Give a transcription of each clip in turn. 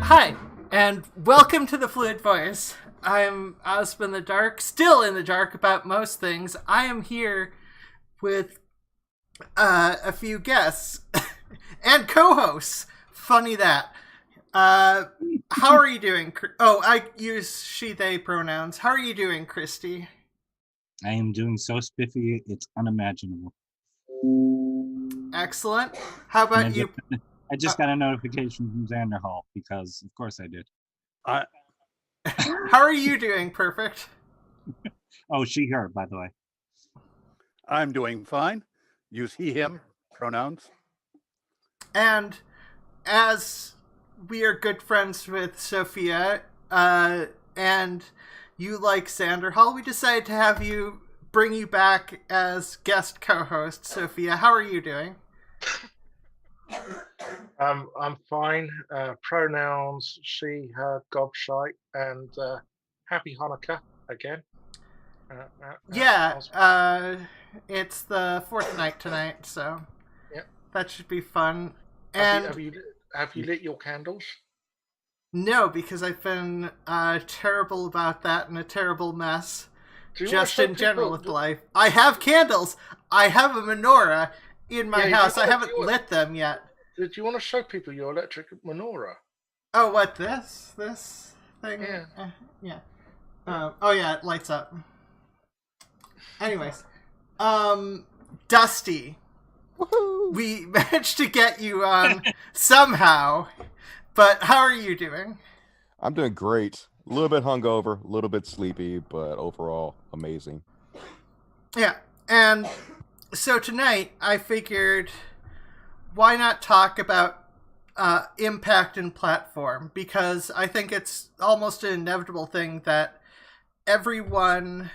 Hi, and welcome to the Fluid Voice. I'm Ozma in the dark, still in the dark about most things. I am here with a few guests and co-hosts. Funny that. How are you doing? Oh, I use she/they pronouns. How are you doing, Christy? I am doing so spiffy, it's unimaginable. Excellent. How about you? I just got a notification from Xander Hall because, of course, I did. How are you doing, Perfict? Oh, she, her, by the way. I'm doing fine. Use he, him pronouns. And as we are good friends with Sophia, and you like Xander Hall, we decided to have you bring you back as guest co-host. Sophia, how are you doing? I'm fine. Pronouns she, her, gobshite, and happy Hanukkah again. It's the fourth night tonight, so Yep. that should be fun. And have you lit your candles? No, because I've been terrible about that and a terrible mess. Just in general with life. I have candles. I have a menorah in my house. I haven't lit them yet. Do you want to show people your electric menorah? Oh, what, this thing? Yeah. Oh yeah, it lights up. Anyways, Dusty, woohoo! We managed to get you on somehow, but how are you doing? I'm doing great. A little bit hungover, a little bit sleepy, but overall amazing. Yeah, and so tonight I figured, why not talk about impact and platform? Because I think it's almost an inevitable thing that everyone,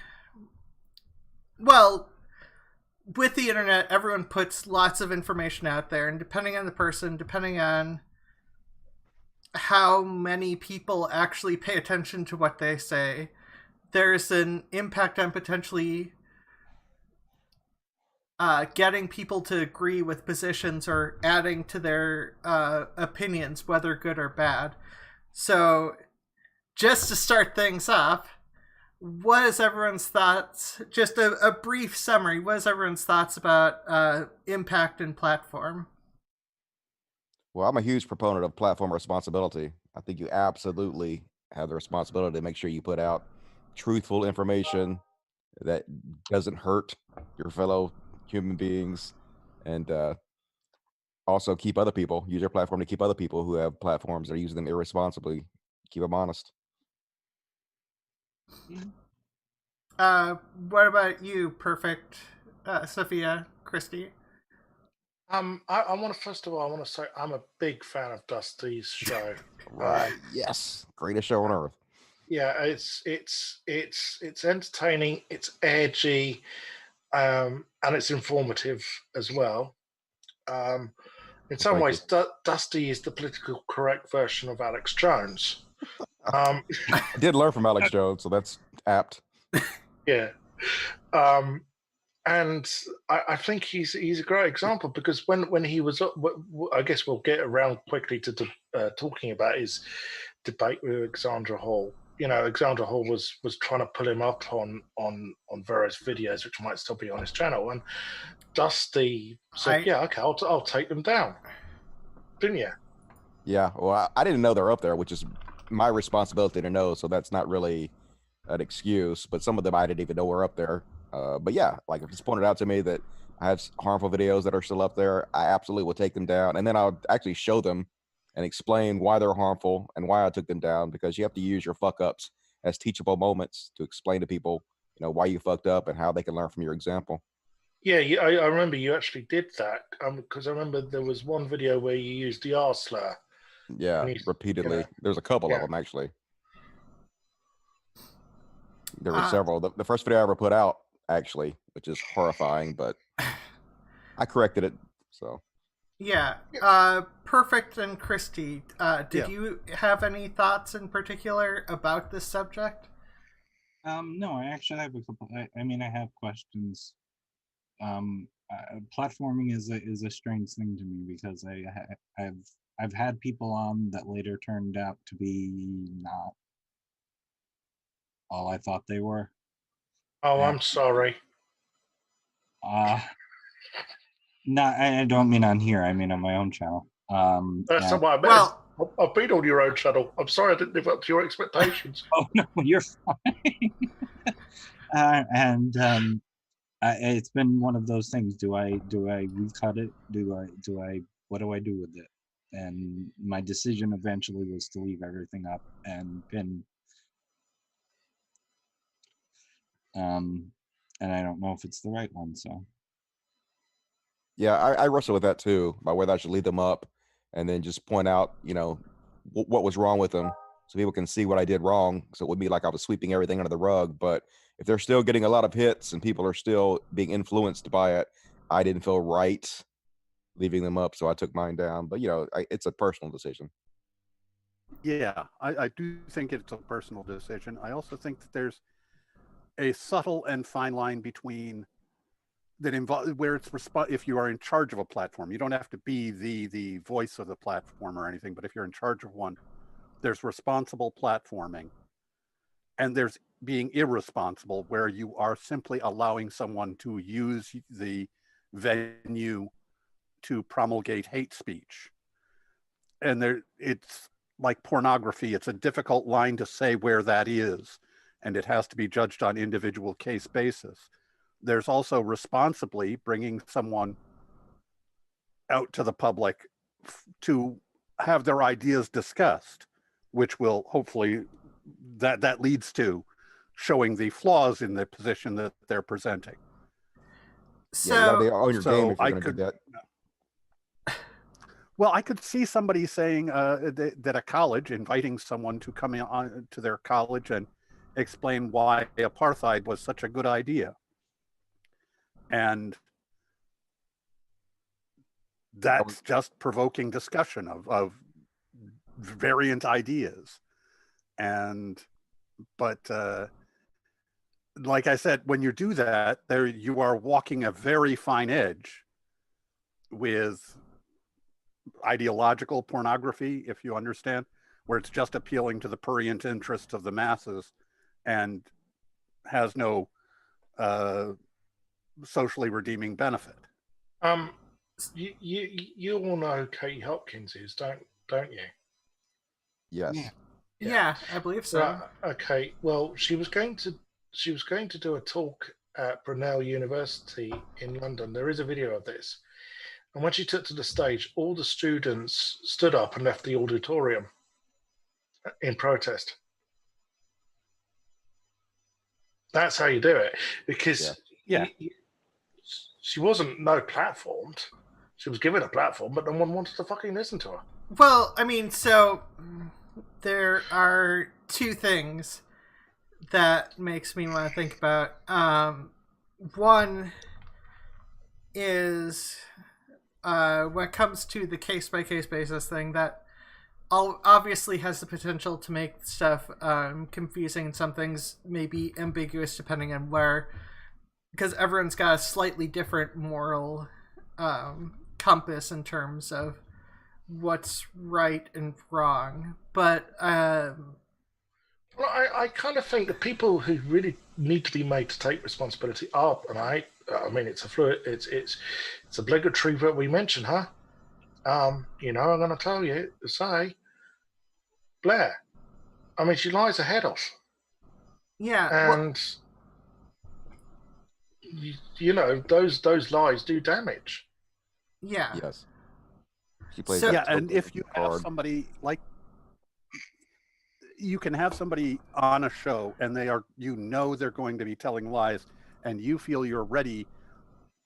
well, with the internet, everyone puts lots of information out there, and depending on the person, depending on how many people actually pay attention to what they say, there's an impact on potentially getting people to agree with positions or adding to their opinions, whether good or bad. So, just to start things off, what is everyone's thoughts? Just a brief summary. What is everyone's thoughts about impact and platform? Well, I'm a huge proponent of platform responsibility. I think you absolutely have the responsibility to make sure you put out truthful information that doesn't hurt your fellow human beings, and also keep other people, use your platform to keep other people who have platforms that are using them irresponsibly, keep them honest. What about you, Perfict, Sophia, Christy? I want to say I'm a big fan of Dusty's show. Right. Yes. Greatest show on earth. Yeah, it's entertaining, it's edgy, and it's informative as well. In some ways, Dusty is the political correct version of Alex Jones. I did learn from Alex Jones, so that's apt. Yeah. And I think he's a great example, because when he was up, I guess we'll get around quickly to talking about his debate with Alexandria Hall. You know, Alexandria Hall was trying to pull him up on various videos, which might still be on his channel, and Dusty said, "Yeah, okay, I'll take them down." Didn't you? Yeah. Well, I didn't know they're up there, which is my responsibility to know. So that's not really an excuse. But some of them I didn't even know were up there. But yeah, like if it's pointed out to me that I have harmful videos that are still up there, I absolutely will take them down, and then I'll actually show them and explain why they're harmful and why I took them down, because you have to use your fuck ups as teachable moments to explain to people, why you fucked up and how they can learn from your example. Yeah, I remember you actually did that, because I remember there was one video where you used the R slur. Yeah, repeatedly. There's a couple of them, actually. There were several. The first video I ever put out, actually, which is horrifying, but I corrected it, so. Yeah. Perfict and Christy, did you have any thoughts in particular about this subject? No, I actually have a couple. I have questions. Platforming is a strange thing to me, because I have I've had people on that later turned out to be not all I thought they were. Oh, Yeah. I'm sorry. No, I don't mean on here. I mean on my own channel. That's not what I meant. Well, I've been on your own channel. I'm sorry I didn't live up to your expectations. Oh no, you're fine. It's been one of those things. Do I recut it? What do I do with it? And my decision eventually was to leave everything up and pin. And I don't know if it's the right one. So Yeah, I wrestle with that too, about whether I should leave them up and then just point out, what was wrong with them so people can see what I did wrong. So it would be like I was sweeping everything under the rug. But if they're still getting a lot of hits and people are still being influenced by it, I didn't feel right leaving them up. So I took mine down. But, it's a personal decision. Yeah, I do think it's a personal decision. I also think that there's a subtle and fine line between that where it's if you are in charge of a platform, you don't have to be the voice of the platform or anything, but if you're in charge of one, there's responsible platforming and there's being irresponsible, where you are simply allowing someone to use the venue to promulgate hate speech. And it's like pornography. It's a difficult line to say where that is, and it has to be judged on individual case basis. There's also responsibly bringing someone out to the public to have their ideas discussed, which will hopefully, that leads to showing the flaws in the position that they're presenting. So, you gotta be on your game if you're I going to do that. Well, I could see somebody saying that a college inviting someone to come on to their college and explain why apartheid was such a good idea. And that's just provoking discussion of variant ideas. But like I said, when you do that, you are walking a very fine edge with ideological pornography, if you understand, where it's just appealing to the prurient interests of the masses and has no socially redeeming benefit. You all know who Katie Hopkins is, don't you? Yes. Yeah, I believe so. Right, okay. Well, she was going to do a talk at Brunel University in London. There is a video of this. And when she took to the stage, all the students stood up and left the auditorium in protest. That's how you do it, because she wasn't platformed. She was given a platform, but no one wanted to fucking listen to her. Well, I mean, so there are two things that makes me want to think about. One is when it comes to the case-by-case basis thing, that obviously has the potential to make stuff confusing, and some things may be ambiguous depending on where, because everyone's got a slightly different moral compass in terms of what's right and wrong. But well, I kind of think the people who really need to be made to take responsibility are, and I mean, it's obligatory that we mention her. I'm going to tell you to say Blair. I mean, she lies ahead of. Yeah, and those lies do damage. Yeah. Yes. She plays and if you have somebody like, you can have somebody on a show and they're going to be telling lies, and you feel you're ready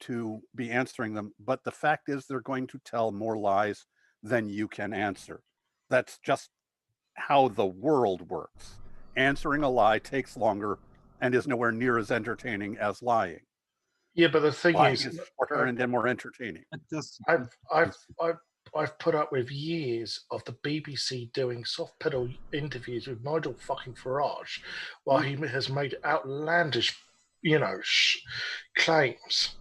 to be answering them, but the fact is they're going to tell more lies than you can answer. That's just how the world works. Answering a lie takes longer and is nowhere near as entertaining as lying. Yeah, but the thing lying is shorter and more entertaining. I've put up with years of the BBC doing soft pedal interviews with Nigel fucking Farage while he has made outlandish, claims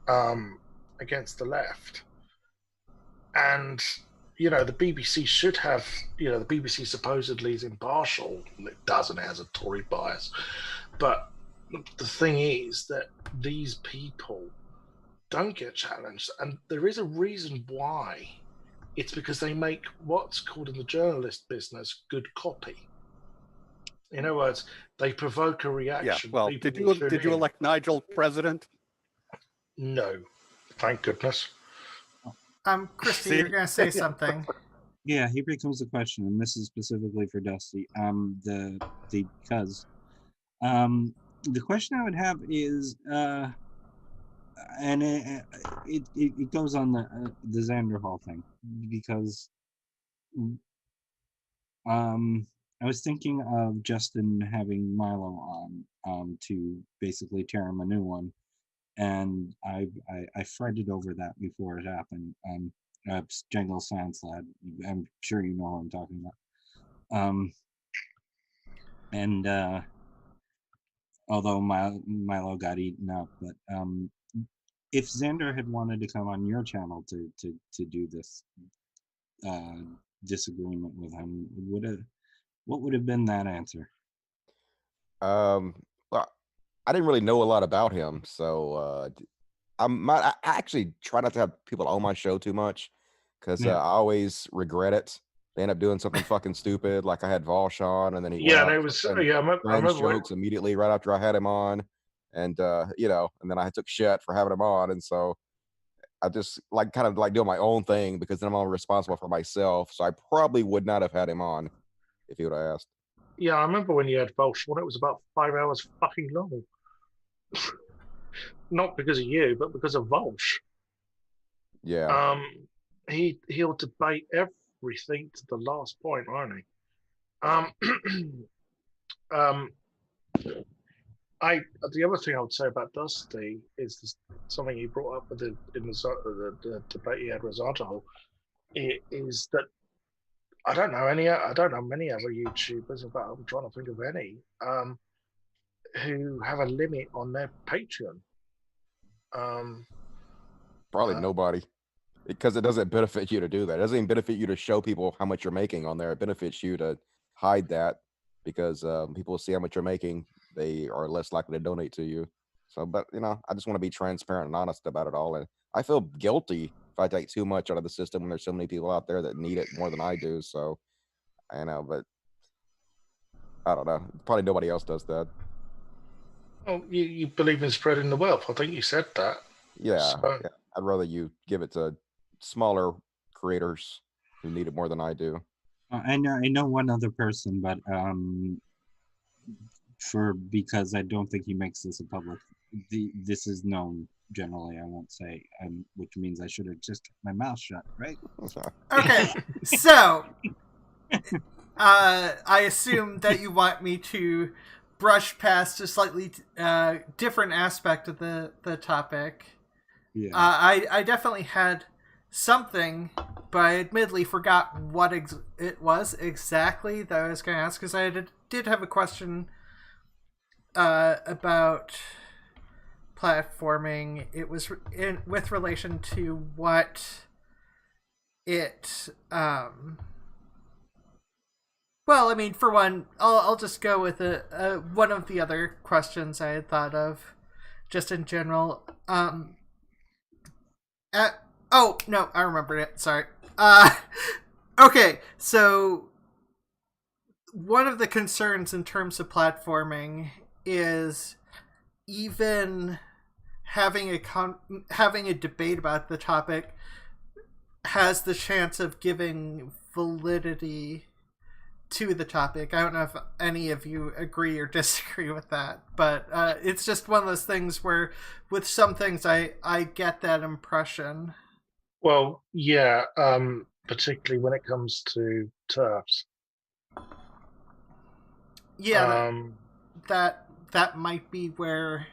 against the left. And the BBC should have, the BBC supposedly is impartial. It doesn't, it has a Tory bias. But the thing is that these people don't get challenged, and there is a reason why. It's because they make what's called in the journalist business good copy. In other words, they provoke a reaction. Yeah. Well, did you elect Nigel president? No, thank goodness. Christy, you're gonna say something. Yeah, here becomes the question, and this is specifically for Dusty. Because the question I would have is, and it goes on the Xander Hall thing, because I was thinking of Justin having Milo on to basically tear him a new one, and I fretted over that before it happened. Jangle Science Lad, I'm sure you know what I'm talking about. And although Milo got eaten up, but if Xander had wanted to come on your channel to do this disagreement with him, what would have been that answer? Well, I didn't really know a lot about him, so I actually try not to have people on my show too much, because I always regret it. They end up doing something fucking stupid, like I had Volsh on, and then he and it was I remember jokes immediately right after I had him on, and and then I took shit for having him on, and so I just kind of doing my own thing, because then I'm all responsible for myself. So I probably would not have had him on if he would have asked. Yeah, I remember when you had Volsh on. It was about 5 hours fucking long. Not because of you, but because of Volsh. Yeah. He'll debate everything to the last point, won't he? The other thing I would say about Dusty is something he brought up in the debate he had with Zartahol, is that I don't know many other YouTubers, I'm trying to think of any, who have a limit on their Patreon. Probably nobody, because it doesn't benefit you to do that. It doesn't even benefit you to show people how much you're making on there. It benefits you to hide that, because people see how much you're making. They are less likely to donate to you. So, but I just want to be transparent and honest about it all. And I feel guilty if I take too much out of the system when there's so many people out there that need it more than I do. So, but I don't know. Probably nobody else does that. Oh, you believe in spreading the wealth. I think you said that. Yeah, yeah. I'd rather you give it to smaller creators who need it more than I do. I know one other person, but because I don't think he makes this a public. This is known generally. I won't say, which means I should have just kept my mouth shut, right? Okay, so I assume that you want me to brush past a slightly different aspect of the topic. Yeah. I definitely had something, but I admittedly forgot what it was exactly that I was going to ask, because I did have a question about platforming. It was with relation to what it well, I mean, for one, I'll just go with one of the other questions I had thought of, just in general. Oh no, I remembered it. Sorry. Okay, so one of the concerns in terms of platforming is even having a debate about the topic has the chance of giving validity to the topic. I don't know if any of you agree or disagree with that, but it's just one of those things where with some things I get that impression. Well, yeah, particularly when it comes to TERFs. Yeah, that might be where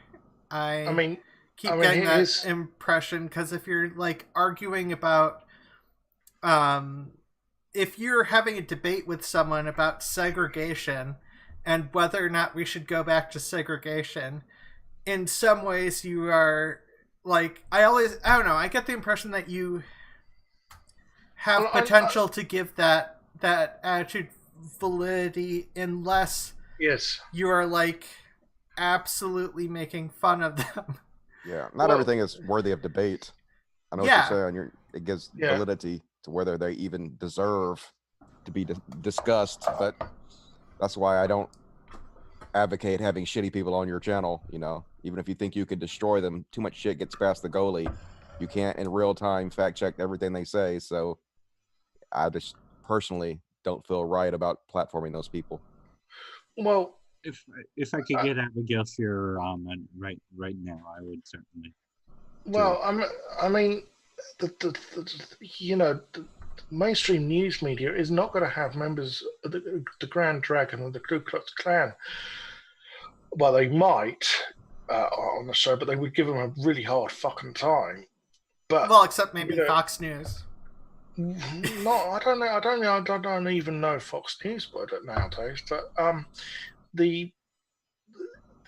I keep getting that impression, because if you're arguing about if you're having a debate with someone about segregation and whether or not we should go back to segregation, in some ways you are I don't know, I get the impression that you have potential to give that attitude validity unless yes, you are like absolutely making fun of them. Yeah, not everything is worthy of debate. I know what you're saying. It gives validity to whether they even deserve to be discussed, but that's why I don't advocate having shitty people on your channel. You know, even if you think you could destroy them, too much shit gets past the goalie. You can't in real time fact check everything they say. So I just personally don't feel right about platforming those people. Well, if I could get Abigail Fuhrer on right now, I would certainly. Well, I mean, the mainstream news media is not going to have members of the Grand Dragon or the Ku Klux Klan. Well, they might on the show, but they would give them a really hard fucking time. But except maybe Fox News. No, I don't know. I don't even know Fox News would nowadays. But the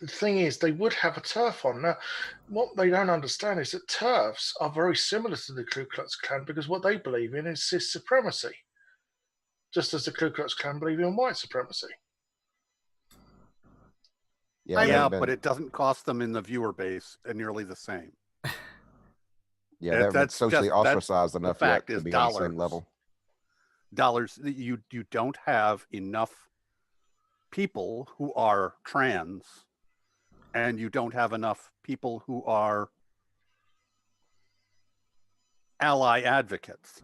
thing is, they would have a turf on. Now, what they don't understand is that turfs are very similar to the Ku Klux Klan because what they believe in is cis supremacy, just as the Ku Klux Klan believe in white supremacy. Yeah, but it doesn't cost them in the viewer base nearly the same. Yeah, that's socially ostracized enough yet to be on the same level. Dollars. You don't have enough people who are trans, and you don't have enough people who are ally advocates.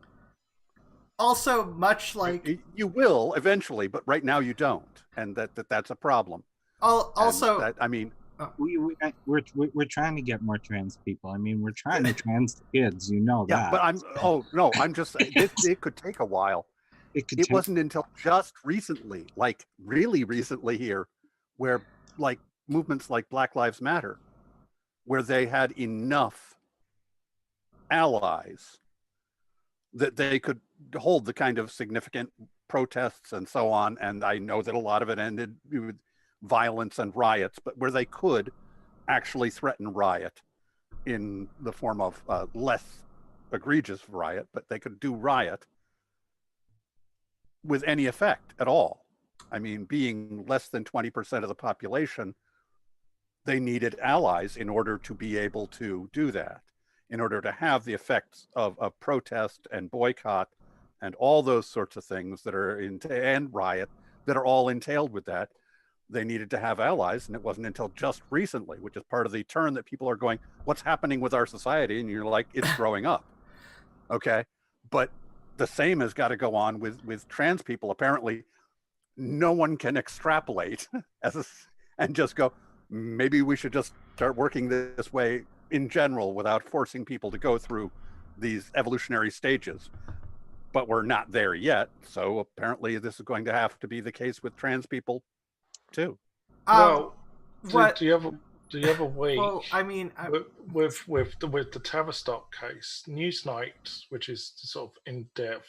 Also, much like you will eventually, but right now you don't, and that's a problem. Also, I mean, we're trying to get more trans people. I mean, we're trying to trans kids, you know that. Yeah, but I'm just saying it could take a while. It wasn't until just recently, like really recently here, where like movements like Black Lives Matter, where they had enough allies that they could hold the kind of significant protests and so on. And I know that a lot of it ended with violence and riots, but where they could actually threaten riot in the form of less egregious riot, but they could do riot with any effect at all. I mean, being less than 20% of the population, they needed allies in order to be able to do that, in order to have the effects of protest and boycott and all those sorts of things that are and riot that are all entailed with that. They needed to have allies, and it wasn't until just recently, which is part of the turn that people are going, what's happening with our society? And you're like, it's growing up. Okay. But the same has got to go on with trans people. Apparently, no one can extrapolate and just go, maybe we should just start working this way in general without forcing people to go through these evolutionary stages. But we're not there yet. So apparently this is going to have to be the case with trans people too. Well, do you have a week? Well, I mean, with the Tavistock case, Newsnight, which is the sort of in-depth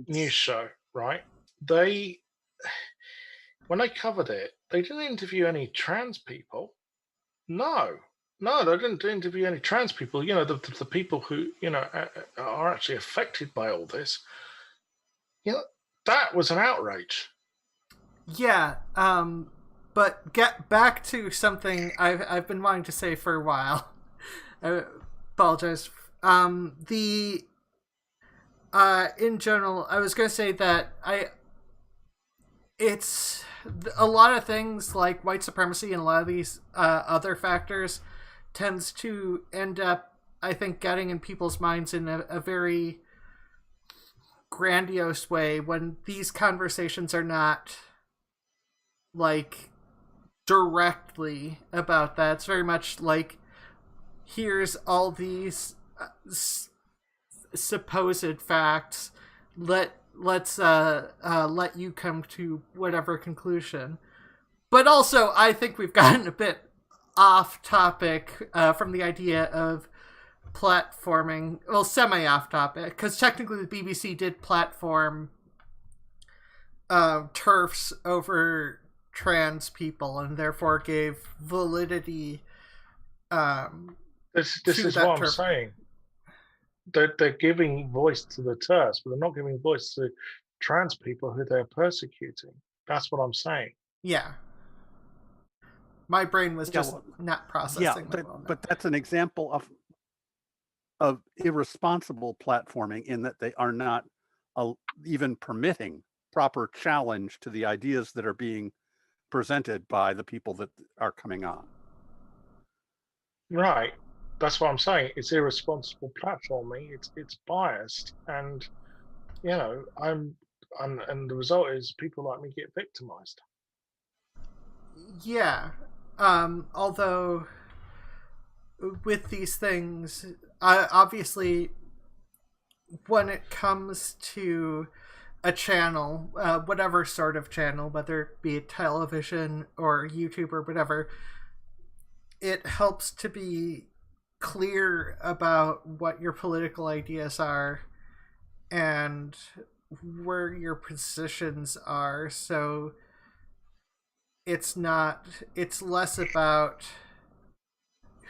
news show, right? When they covered it, they didn't interview any trans people. No, they didn't interview any trans people. You know, the people who are actually affected by all this. You know, that was an outrage. Yeah, but get back to something I've been wanting to say for a while. I apologize. In general, I was going to say that it's a lot of things like white supremacy and a lot of these other factors tends to end up, I think, getting in people's minds in a very grandiose way when these conversations are not like directly about that. It's very much like, here's all these supposed facts. Let's let you come to whatever conclusion. But also, I think we've gotten a bit off topic from the idea of platforming. Well, semi off topic, because technically the BBC did platform TERFs over trans people and therefore gave validity this is what I'm saying. they're giving voice to the TERFs, but they're not giving voice to trans people who they're persecuting. That's what I'm saying. Yeah. My brain was just not processing. But that's an example of irresponsible platforming in that they are not even permitting proper challenge to the ideas that are being presented by the people that are coming on. Right. That's what I'm saying. It's irresponsible platforming. It's biased, and you know, and the result is people like me get victimized. Yeah. Although with these things, obviously, when it comes to a channel, whatever sort of channel, whether it be television or YouTube or whatever, it helps to be clear about what your political ideas are and where your positions are. So it's less about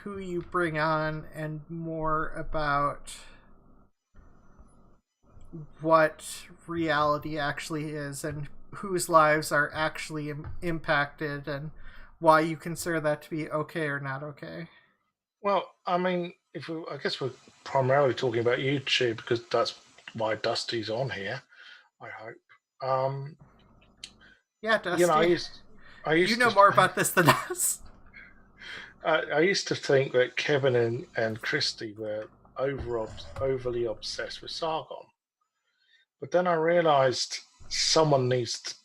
who you bring on and more about what reality actually is and whose lives are actually impacted and why you consider that to be okay or not okay. Well, I mean, I guess we're primarily talking about YouTube because that's why Dusty's on here. I hope. Yeah, Dusty. You know, I used you know to, more about this than us. I used to think that Kevin and Christy were overly obsessed with Sargon, but then I realised someone needs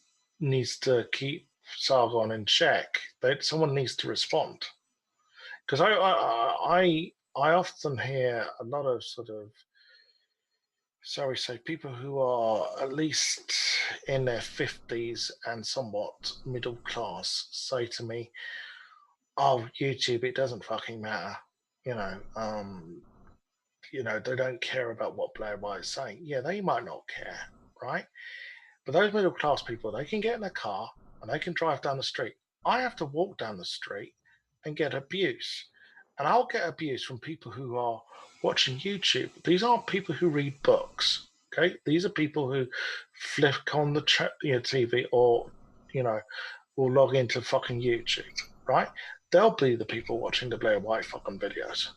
to keep Sargon in check. Someone needs to respond, because I often hear a lot of sort of, shall we say, people who are at least in their 50s and somewhat middle class say to me, "Oh, YouTube, it doesn't fucking matter. You know, they don't care about what Blair White is saying." Yeah, they might not care, right? But those middle class people, they can get in a car and they can drive down the street. I have to walk down the street and get abuse. And I'll get abuse from people who are watching YouTube. These aren't people who read books, okay? These are people who flick on the TV or, will log into fucking YouTube, right? They'll be the people watching the Blair White fucking videos.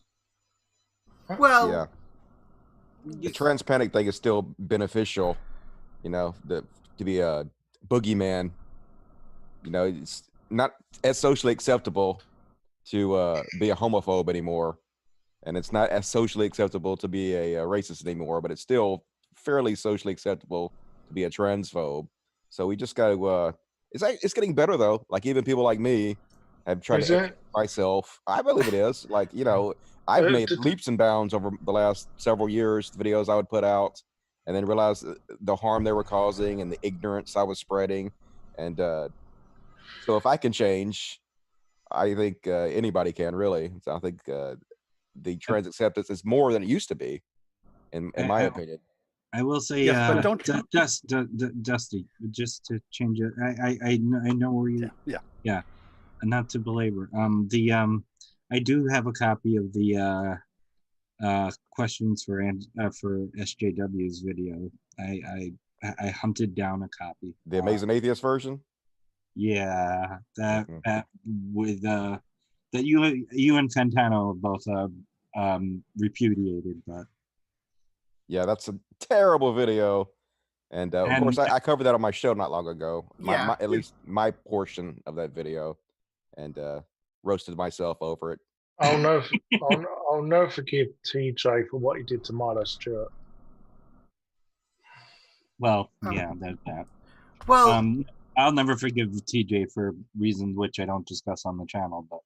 Right? Well, yeah. The transpanic thing is still beneficial, to be a boogeyman. It's not as socially acceptable to be a homophobe anymore, and it's not as socially acceptable to be a racist anymore, but it's still fairly socially acceptable to be a transphobe. So we just got to it's getting better though. Like even people like me have tried to educate myself. I believe it is. Like, I've made leaps and bounds over the last several years, the videos I would put out, and then realized the harm they were causing and the ignorance I was spreading. And so if I can change, I think anybody can, really. So I think the trans acceptance is more than it used to be, in my opinion. I will say, yes, but don't Dusty, just to change it. I know where you. Yeah, and not to belabor. I do have a copy of the questions for SJW's video. I hunted down a copy. The Amazing Atheist version. Yeah, that with that you and Fantano both repudiated, but yeah, that's a terrible video, and of course I covered that on my show not long ago. My, at least my portion of that video, and roasted myself over it. I'll never forgive TJ for what he did to Milo Stewart. Well, yeah, that. Well, I'll never forgive TJ for reasons which I don't discuss on the channel, but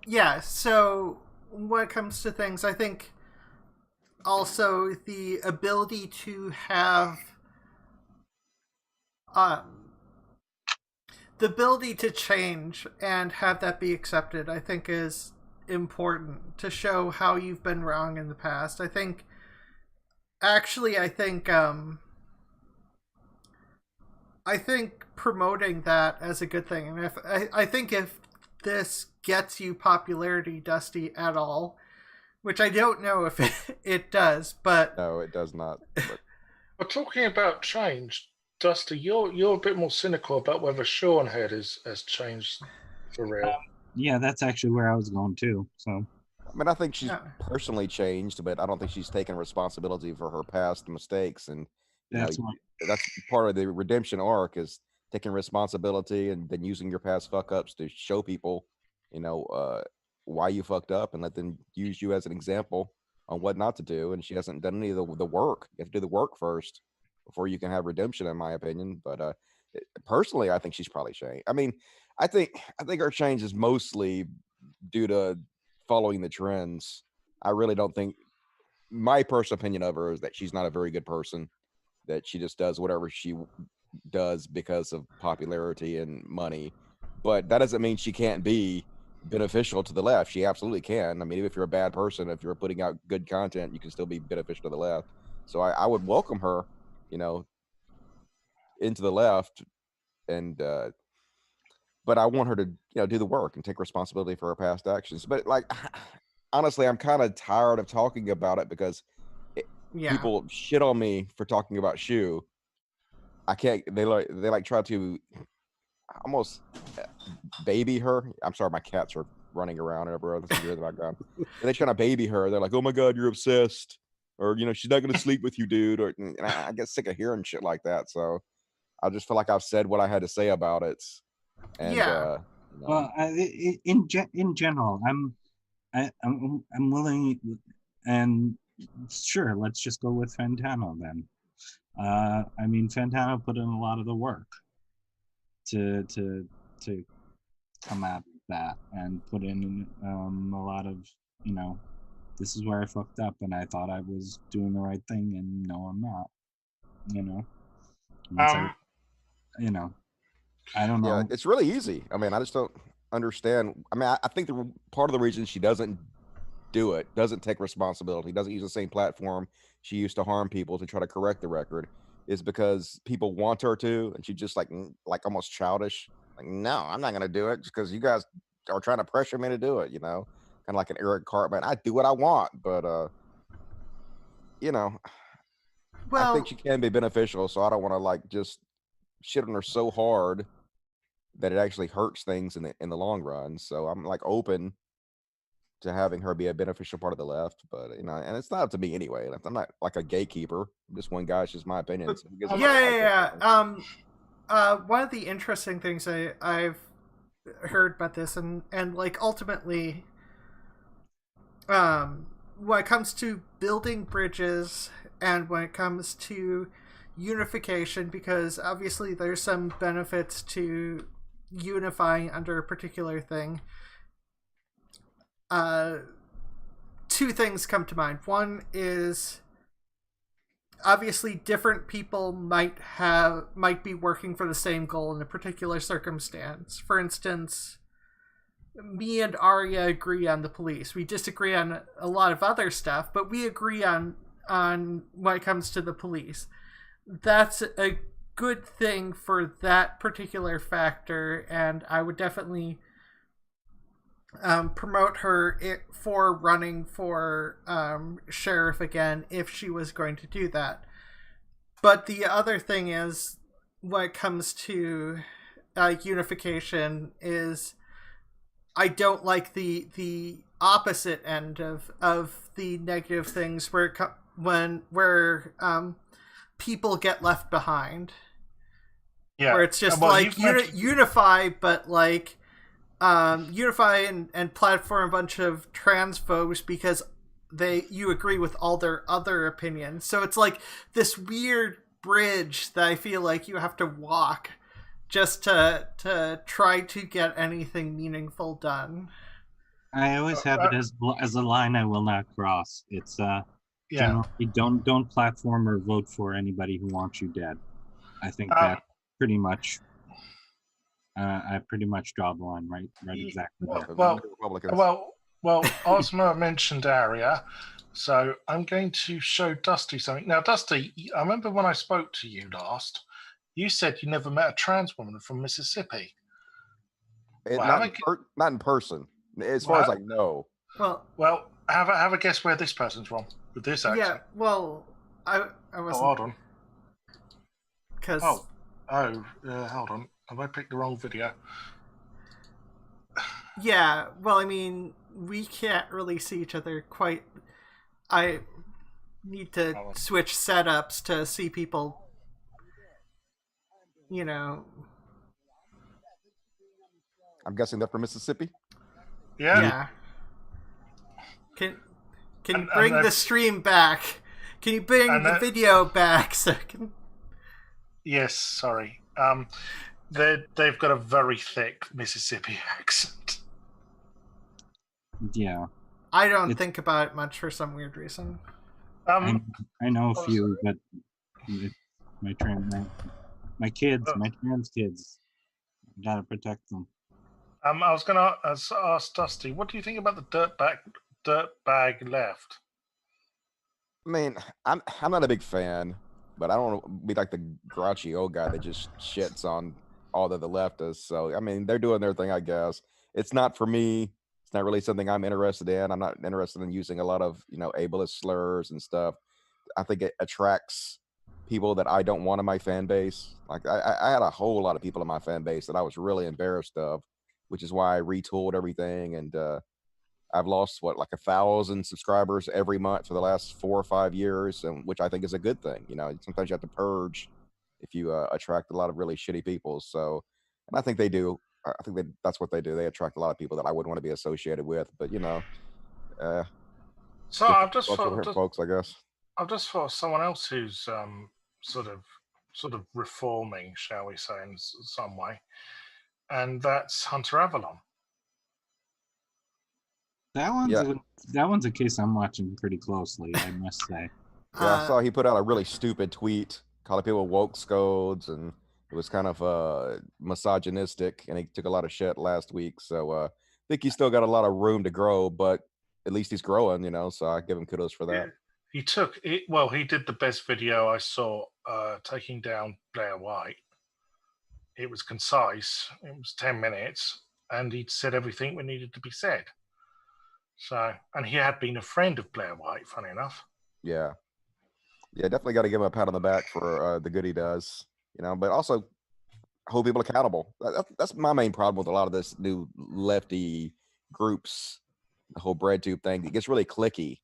yeah. So when it comes to things, I think also the ability to have the ability to change and have that be accepted, I think, is important to show how you've been wrong in the past. I think promoting that as a good thing, and I think if this gets you popularity, Dusty, at all, which I don't know if it does, but No, it does not. But Well, talking about change, Dusty, you're a bit more cynical about whether Sean Head has changed for real. Yeah, that's actually where I was going too. So I mean, I think she's Yeah. personally changed, but I don't think she's taken responsibility for her past mistakes. And you know, that's what. that's part of the redemption arc is taking responsibility and then using your past fuck ups to show people, why you fucked up and let them use you as an example on what not to do. And she hasn't done any of the work. You have to do the work first before you can have redemption, in my opinion. But personally, I think she's probably changed. I mean, I think her change is mostly due to following the trends. I really don't think my personal opinion of her is that she's not a very good person, that she just does whatever she does because of popularity and money. But that doesn't mean she can't be beneficial to the left. She absolutely can. I mean, even if you're a bad person, if you're putting out good content, you can still be beneficial to the left. So I would welcome her, into the left, and but I want her to do the work and take responsibility for her past actions. But like, honestly, I'm kind of tired of talking about it because people shit on me for talking about Shu. I can't. They try to almost baby her. I'm sorry, my cats are running around everywhere. That's in the background. And they trying to baby her. They're like, "Oh my god, you're obsessed," or she's not gonna sleep with you, dude. Or and I get sick of hearing shit like that. So I just feel like I've said what I had to say about it. And well, in general, I'm willing, and sure, let's just go with Fantano then. I mean, Fantano put in a lot of the work to come out of that and put in a lot of, this is where I fucked up and I thought I was doing the right thing and no, I'm not, I don't know. Yeah, it's really easy. I mean, I just don't understand. I mean, I think the part of the reason she doesn't do it, doesn't take responsibility, doesn't use the same platform she used to harm people to try to correct the record, is because people want her to, and she's just like almost childish. Like, no, I'm not gonna do it just because you guys are trying to pressure me to do it. Kind of like an Eric Cartman. I do what I want, but well, I think she can be beneficial. So I don't want to just shit on her so hard that it actually hurts things in the long run. So I'm open to having her be a beneficial part of the left, but and it's not up to me anyway. I'm not like a gatekeeper. I'm just one guy. It's just my opinion. So one of the interesting things I've heard about this, and ultimately, when it comes to building bridges and when it comes to unification, because obviously there's some benefits to unifying under a particular thing. Two things come to mind. One is obviously different people might be working for the same goal in a particular circumstance. For instance, me and Arya agree on the police. We disagree on a lot of other stuff, but we agree on when it comes to the police. That's a good thing for that particular factor, and I would definitely promote her for running for sheriff again if she was going to do that. But the other thing is, when it comes to unification, is I don't like the opposite end of the negative things where people get left behind. Yeah, where it's just unify, but unify and platform a bunch of transphobes because you agree with all their other opinions. So it's like this weird bridge that I feel like you have to walk just to try to get anything meaningful done. I always have it as a line I will not cross. It's generally don't platform or vote for anybody who wants you dead. I think that pretty much. I pretty much draw the line right exactly there. Well, Ozma mentioned Arya, so I'm going to show Dusty something. Now, Dusty, I remember when I spoke to you last, you said you never met a trans woman from Mississippi. Not in person, as far as I know. Well, Have a guess where this person's from with this accent. Yeah, well, I wasn't. Oh, hold on. Because hold on. Have I picked the wrong video? yeah, well, I mean, we can't really see each other quite. I need to switch setups to see people. You know. I'm guessing they're from Mississippi. Yeah. Can you bring the stream back? Can you bring the video back so I can... Yes, sorry. They've got a very thick Mississippi accent. Yeah. I don't think about it much for some weird reason. I know a few, but my kids, my trans kids, gotta protect them. I was gonna ask Dusty, what do you think about the dirtbag left? I mean, I'm not a big fan, but I don't want to be like the grouchy old guy that just shits on all that the left is. So I mean, they're doing their thing, I guess. It's not for me. It's not really something I'm interested in. I'm not interested in using a lot of ableist slurs and stuff. I think it attracts people that I don't want in my fan base. Like I had a whole lot of people in my fan base that I was really embarrassed of, which is why I retooled everything. And I've lost like 1,000 subscribers every month for the last 4 or 5 years, and which I think is a good thing. Sometimes you have to purge if you attract a lot of really shitty people. So, and I think they do. I think that's what they do. They attract a lot of people that I wouldn't want to be associated with. But so I've just thought, folks, I guess. I've just thought of someone else who's sort of reforming, shall we say, in some way, and that's Hunter Avalon. That one's a case I'm watching pretty closely, I must say. Yeah, I saw he put out a really stupid tweet calling people woke scodes, and it was kind of misogynistic, and he took a lot of shit last week. So I think he's still got a lot of room to grow, but at least he's growing, so I give him kudos for that. Yeah. He took it. Well, he did the best video I saw, taking down Blair White. It was concise. It was 10 minutes, and he'd said everything that needed to be said. So, and he had been a friend of Blair White, funny enough. Yeah, definitely got to give him a pat on the back for the good he does. But also hold people accountable. That's my main problem with a lot of this new lefty groups, the whole bread tube thing. It gets really cliquey,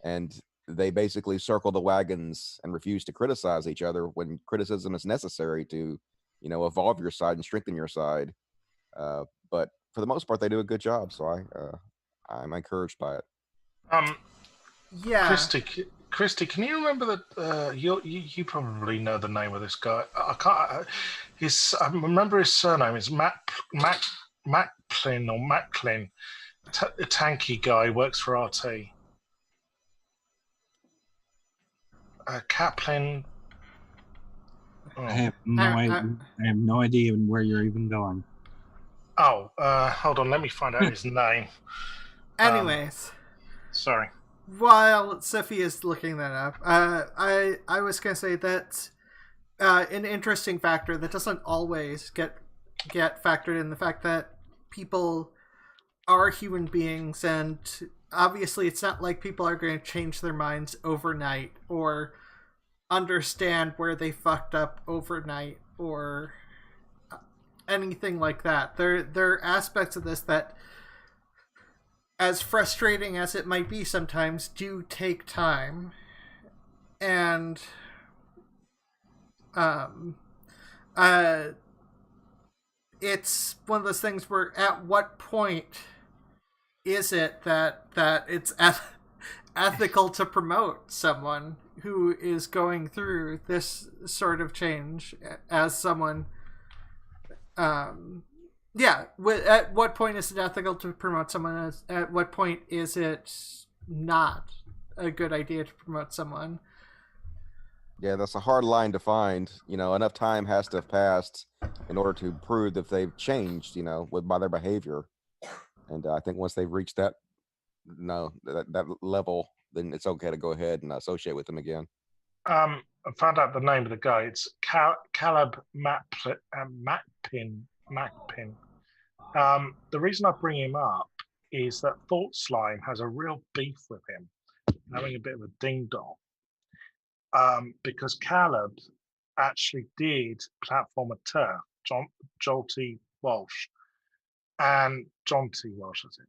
and they basically circle the wagons and refuse to criticize each other when criticism is necessary to, evolve your side and strengthen your side. But for the most part, they do a good job. So I'm encouraged by it. Yeah. Christy, can you remember that? You probably know the name of this guy. I can't. I remember his surname is Macklin or Macklin. A tanky guy, works for RT. Kaplan. Oh. I have no idea where you're even going. Oh, hold on. Let me find out his name. Anyways, sorry. While Sophie is looking that up, I was gonna say that an interesting factor that doesn't always get factored in, the fact that people are human beings, and obviously it's not like people are going to change their minds overnight or understand where they fucked up overnight or anything like that. There are aspects of this that, as frustrating as it might be sometimes, do take time. And it's one of those things where at what point is it that it's ethical to promote someone who is going through this sort of change as someone at what point is it ethical to promote someone? At what point is it not a good idea to promote someone? Yeah, that's a hard line to find. Enough time has to have passed in order to prove that they've changed, by their behavior. And I think once they've reached that level, then it's okay to go ahead and associate with them again. I found out the name of the guy. It's Caleb Macpin. The reason I bring him up is that Thought Slime has a real beef with him, having a bit of a ding dong. Because Caleb actually did platform a turf, Jolty Walsh, and John T. Walsh, was it?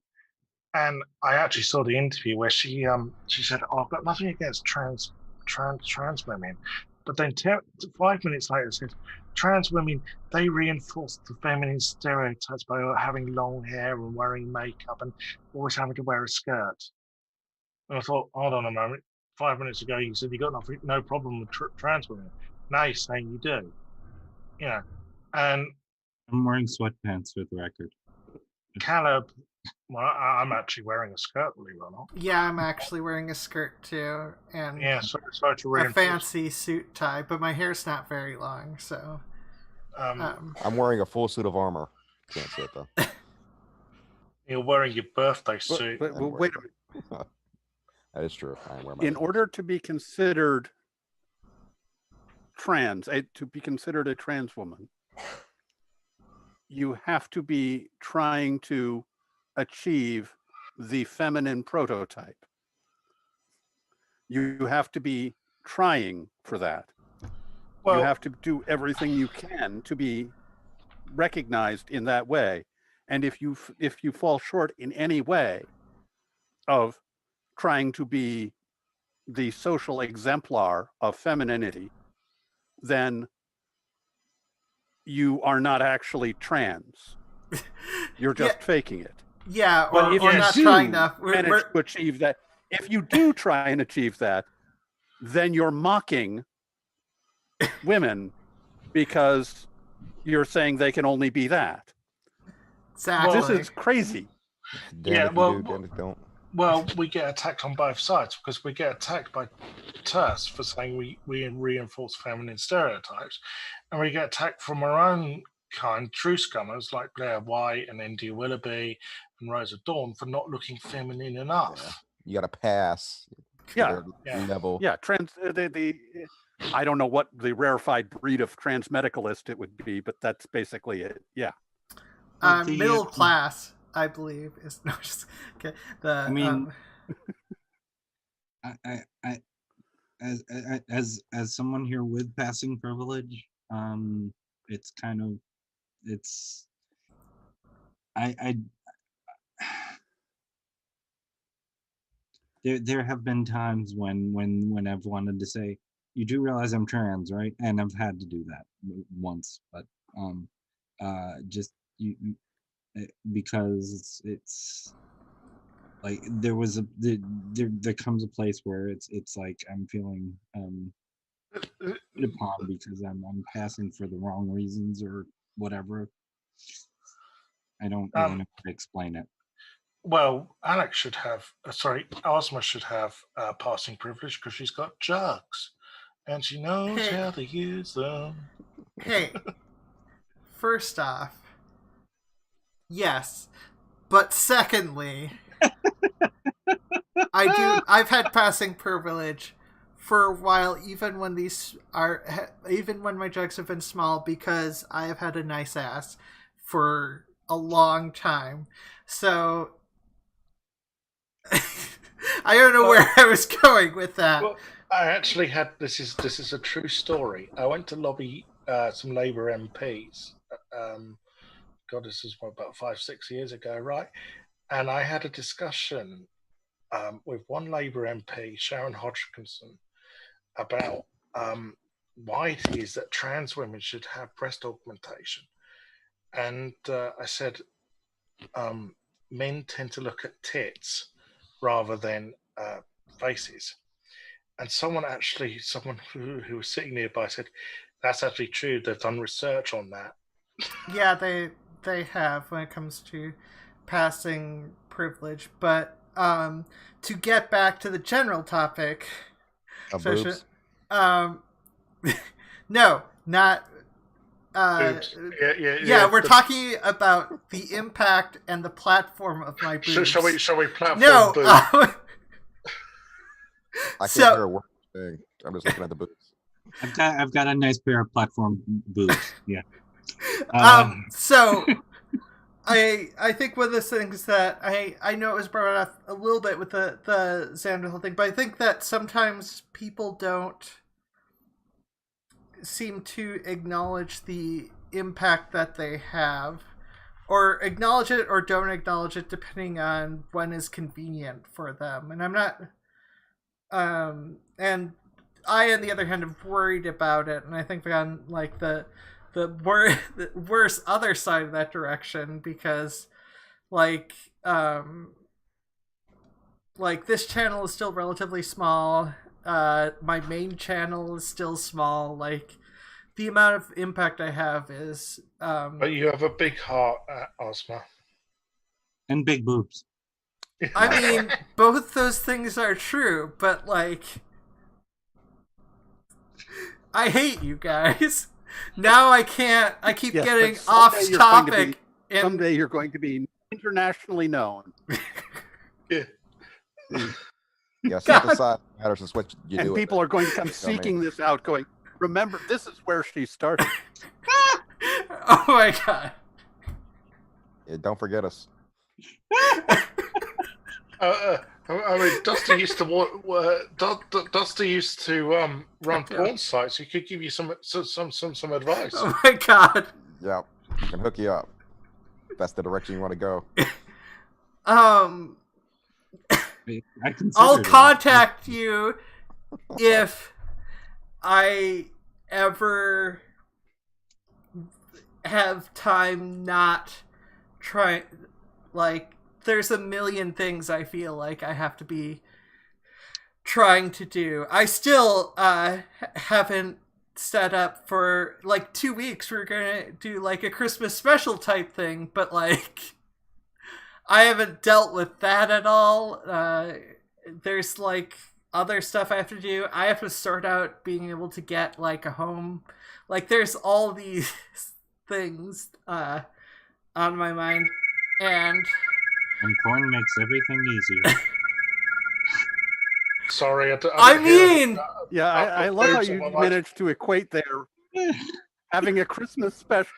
And I actually saw the interview where she said, "Oh, I've got nothing against trans women," but then 5 minutes later said, "Trans women, they reinforce the feminine stereotypes by having long hair and wearing makeup and always having to wear a skirt." And I thought, hold on a moment. 5 minutes ago, you said you got no problem with trans women. Now you're saying you do. You know, and I'm wearing sweatpants for the record. Caleb, well, I'm actually wearing a skirt, believe it or not. Yeah, I'm actually wearing a skirt too, and Yeah, sorry to a reinforce. fancy suit tie, but my hair's not very long, so. I'm wearing a full suit of armor. Can't say it though. You're wearing your birthday suit. But wait a minute. That is true. I am wearing my In order to be considered trans, to be considered a trans woman, you have to be trying to achieve the feminine prototype. You have to be trying for that. Well, you have to do everything you can to be recognized in that way. And if you fall short in any way of trying to be the social exemplar of femininity, then you are not actually trans. You're just faking it. Yeah, But if or you not do trying to. manage to achieve that, if you do try and achieve that, then you're mocking women because you're saying they can only be that. Exactly. This is crazy. Damn if you do, damn if you don't. Well, we get attacked on both sides because we get attacked by TERS for saying we reinforce feminine stereotypes, and we get attacked from our own kind, true scummers like Blair White and India Willoughby and Rosa Dawn for not looking feminine enough. Yeah. You got to pass. Yeah. Level. Yeah. I don't know what the rarefied breed of transmedicalist it would be, but that's basically it. Yeah. Middle class, I believe, is no. Just okay. I mean, I as someone here with passing privilege, it's kind of there have been times when I've wanted to say, you do realize I'm trans, right? And I've had to do that once, but just because it's like there comes a place where it's like I'm feeling upon because I'm passing for the wrong reasons or whatever. I don't really know how to explain it. Well, Ozma should have passing privilege because she's got jugs and she knows how to use them. Hey, first off, yes, but secondly, I've had passing privilege for a while, even when my jugs have been small, because I have had a nice ass for a long time. So I don't know where I was going with that. Well, I actually had this is a true story. I went to lobby some Labour MPs. God, this is about 5-6 years ago, right? And I had a discussion with one Labour MP, Sharon Hodgkinson, about why it is that trans women should have breast augmentation. And I said, men tend to look at tits rather than faces. And someone who was sitting nearby said, that's actually true. They've done research on that. Yeah, they have when it comes to passing privilege. But to get back to the general topic, no, not. Yeah, we're talking about the impact and the platform of my boobs. Shall we platform? No. I can't hear a word you're saying. I'm just looking at the boobs. I've got a nice pair of platform boobs. Yeah. I think one of the things that I know it was brought up a little bit with the Xanderthal thing, but I think that sometimes people don't seem to acknowledge the impact that they have, or acknowledge it or don't acknowledge it depending on when is convenient for them. And I'm not and I, on the other hand, have worried about it, and I think we're on like the worse other side of that direction, because like this channel is still relatively small. My main channel is still small. Like, the amount of impact I have is But you have a big heart, Ozma. And big boobs. I mean, both those things are true, but like, I hate you guys. Now I can't. I keep Yes, getting but someday off you're going to topic. be- Someday you're going to be internationally known. Yeah. Yeah, synthesize matters is what you And do. people are going to come seeking this out, going, remember, this is where she started. Oh my god. Yeah, don't forget us. I mean, Dusty used to Dusty used to run porn sites. He could give you some advice. Oh my god. Yeah, we can hook you up. If that's the direction you want to go. I'll contact you if I ever have time not try. Like, there's a million things I feel like I have to be trying to do. I still haven't set up for like 2 weeks. We're gonna do like a Christmas special type thing, but like, I haven't dealt with that at all. There's like other stuff I have to do. I have to sort out being able to get like a home. Like, there's all these things on my mind, and porn makes everything easier. Sorry, I mean, Yeah, I love how you managed to equate there having a Christmas special.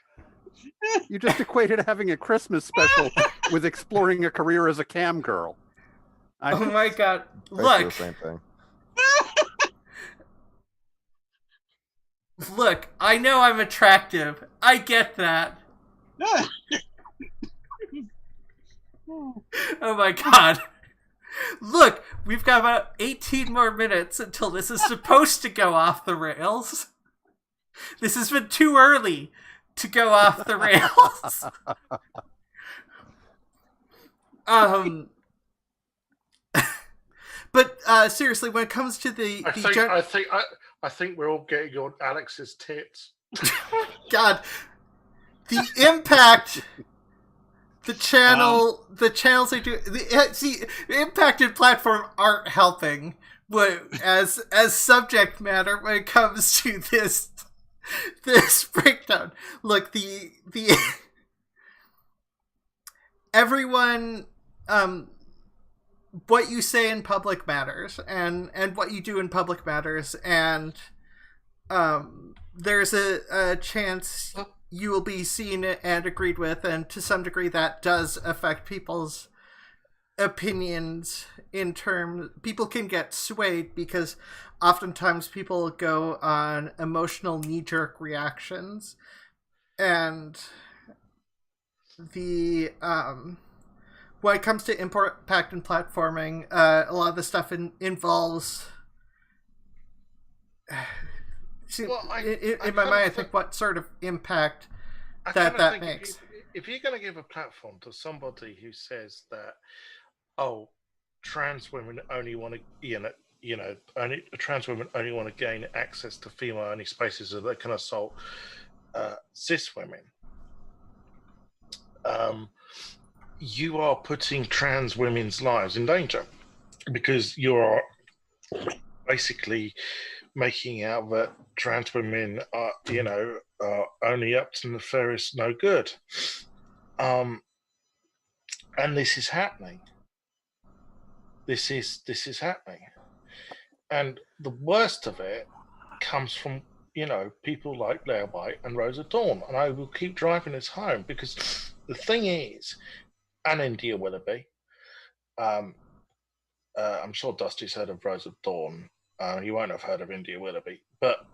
You just equated having a Christmas special with exploring a career as a cam girl. oh my god! Basically Look, the same thing. look. I know I'm attractive. I get that. Oh my god. Look, we've got about 18 more minutes until this is supposed to go off the rails. This has been too early to go off the rails. But seriously, when it comes to I think we're all getting on Alex's tits. God, the impact the channels they do, the impacted platform aren't helping as subject matter when it comes to this breakdown. Look, the everyone, what you say in public matters, and what you do in public matters, and there's a chance you will be seen and agreed with, and to some degree that does affect people's opinions. People can get swayed because oftentimes people go on emotional knee-jerk reactions, and the when it comes to impact and platforming, a lot of the stuff involves in my mind, I think what sort of impact that makes. If you're going to give a platform to somebody who says that, oh, trans women only want to, trans women only want to gain access to female-only spaces so they can assault cis women, you are putting trans women's lives in danger, because you are basically making out that trans women are, are only up to nefarious no good. And this is happening. This is happening. And the worst of it comes from, people like Blair White and Rosa Dawn. And I will keep driving this home, because the thing is, and India Willoughby, I'm sure Dusty's heard of Rose of Dawn. You won't have heard of India Willoughby, but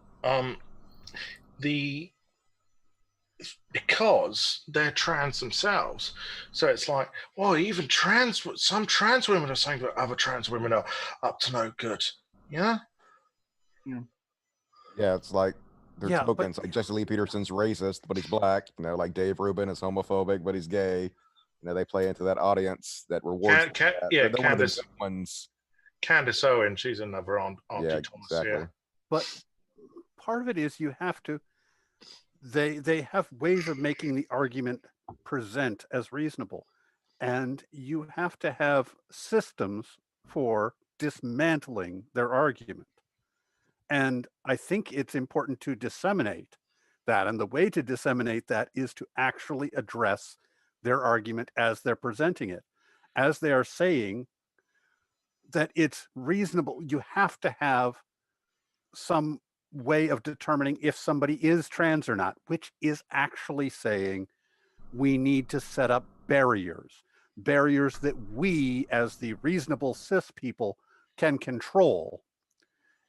because they're trans themselves, so it's like, well, even some trans women are saying that other trans women are up to no good. Yeah. Yeah, it's like they're Yeah, but- tokens. Like Jesse Lee Peterson's racist, but he's black. You know, like Dave Rubin is homophobic, but he's gay. You know, they play into that audience that rewards. That. Yeah, they're one of the ones. Candace Owen, she's another Auntie Yeah, Thomas. exactly. Yeah. But part of it is you have to. They have ways of making the argument present as reasonable, and you have to have systems for dismantling their argument. And I think it's important to disseminate that. And the way to disseminate that is to actually address their argument as they're presenting it, as they are saying that it's reasonable. You have to have some way of determining if somebody is trans or not, which is actually saying we need to set up barriers that we, as the reasonable cis people, can control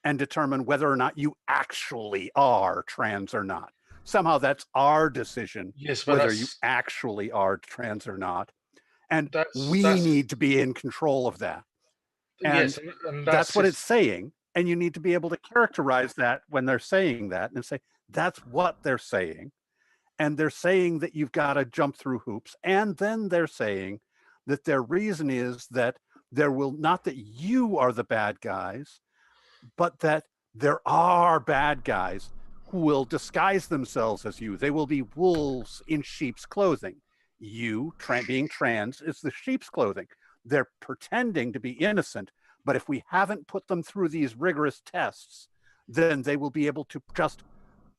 and determine whether or not you actually are trans or not. Somehow that's our decision, yes, but whether you actually are trans or not. And we need to be in control of that. And, yes, and that's what it's saying. And you need to be able to characterize that when they're saying that and say, that's what they're saying. And they're saying that you've got to jump through hoops. And then they're saying that their reason is that there will not that you are the bad guys, but that there are bad guys who will disguise themselves as you. They will be wolves in sheep's clothing. You, being trans, is the sheep's clothing. They're pretending to be innocent, but if we haven't put them through these rigorous tests, then they will be able to just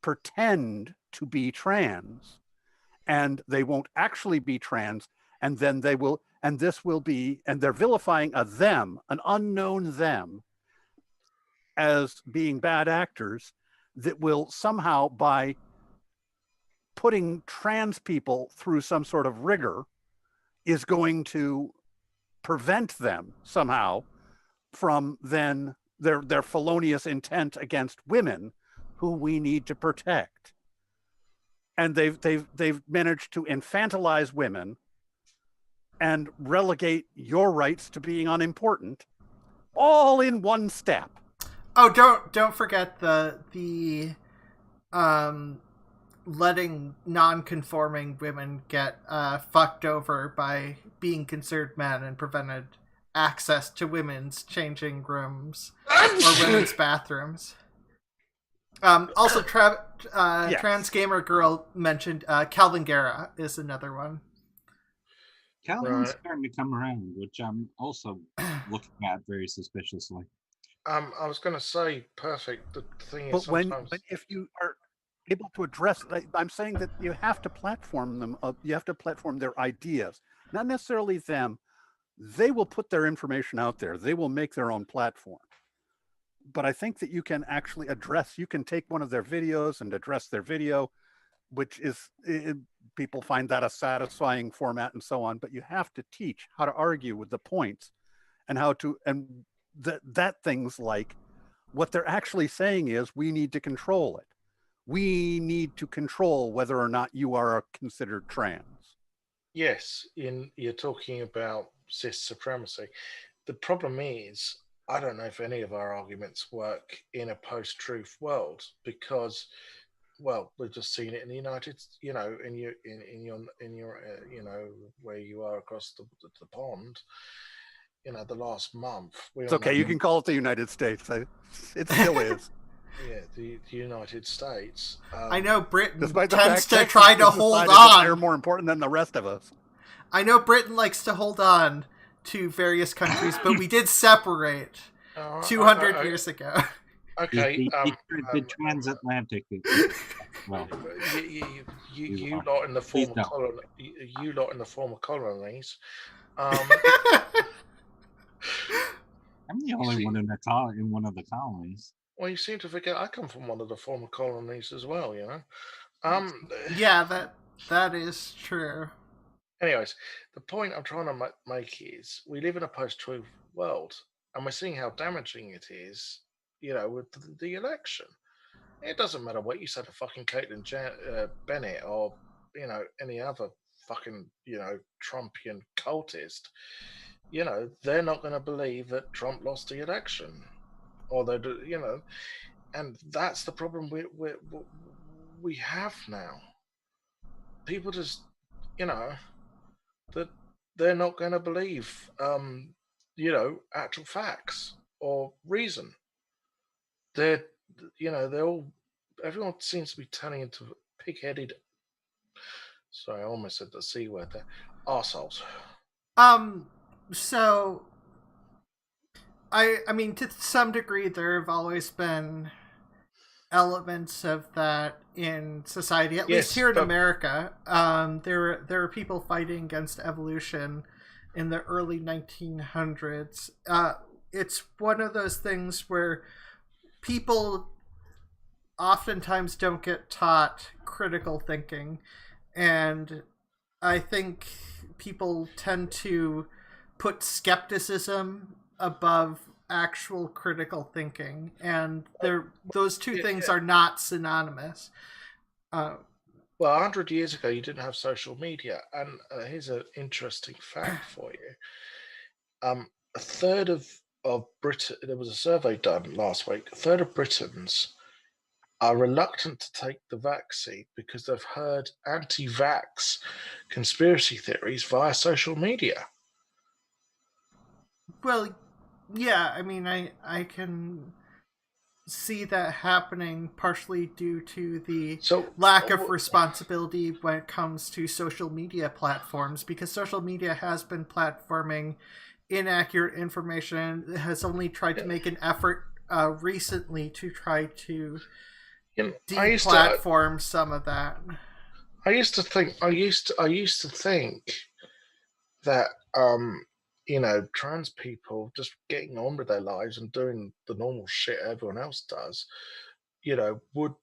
pretend to be trans, and they won't actually be trans, and then they will, and this will be, and they're vilifying a them, an unknown them, as being bad actors that will somehow, by putting trans people through some sort of rigor, is going to prevent them somehow from then their felonious intent against women who we need to protect. And they've managed to infantilize women and relegate your rights to being unimportant, all in one step. Oh, don't forget the letting non-conforming women get fucked over by being considered men and prevented access to women's changing rooms or women's bathrooms. Also, Trans Gamer Girl mentioned Calvin Guerra is another one. Calvin's starting to come around, which I'm also looking at very suspiciously. I was going to say, Perfict. The thing but is, sometimes... if you are able to address, I'm saying that you have to platform them. You have to platform their ideas, not necessarily them. They will put their information out there. They will make their own platform. But I think that you can actually address, you can take one of their videos and address their video, which is, people find that a satisfying format and so on, but you have to teach how to argue with the points and how to, and that things like what they're actually saying is we need to control it. We need to control whether or not you are considered trans. Yes, you're talking about cis supremacy. The problem is, I don't know if any of our arguments work in a post-truth world because, well, we've just seen it in the United, in your where you are across the pond. The last month. It's okay. You can call it the United States. It still is. Yeah, the United States. I know Britain Despite tends to try to hold on. They're more important than the rest of us. I know Britain likes to hold on to various countries, but we did separate 200 years ago. Okay. The transatlantic. Well, you lot in the former colonies. I'm the only one in one of the colonies. Well, you seem to forget I come from one of the former colonies as well. Yeah, that is true. Anyways, the point I'm trying to make is we live in a post-truth world, and we're seeing how damaging it is, with the election. It doesn't matter what you say to fucking Caitlyn Bennett or, any other fucking, Trumpian cultist. They're not going to believe that Trump lost the election. Or they do, and that's the problem we have now. People just, that they're not going to believe, actual facts or reason. They're everyone seems to be turning into pig-headed. Sorry, I almost said the C word there. Arseholes. So I mean, to some degree, there have always been elements of that in society, at least here in America. There are people fighting against evolution in the early 1900s. It's one of those things where people oftentimes don't get taught critical thinking, and I think people tend to put skepticism above actual critical thinking, and those two things are not synonymous. Well, 100 years ago, you didn't have social media, and here's an interesting fact for you. A third of Britain, there was a survey done last week, a third of Britons are reluctant to take the vaccine because they've heard anti-vax conspiracy theories via social media. Well, yeah, I mean, I can see that happening partially due to the lack of responsibility when it comes to social media platforms, because social media has been platforming inaccurate information. It has only tried to make an effort recently to try to deplatform some of that. I used to think that trans people just getting on with their lives and doing the normal shit everyone else does, would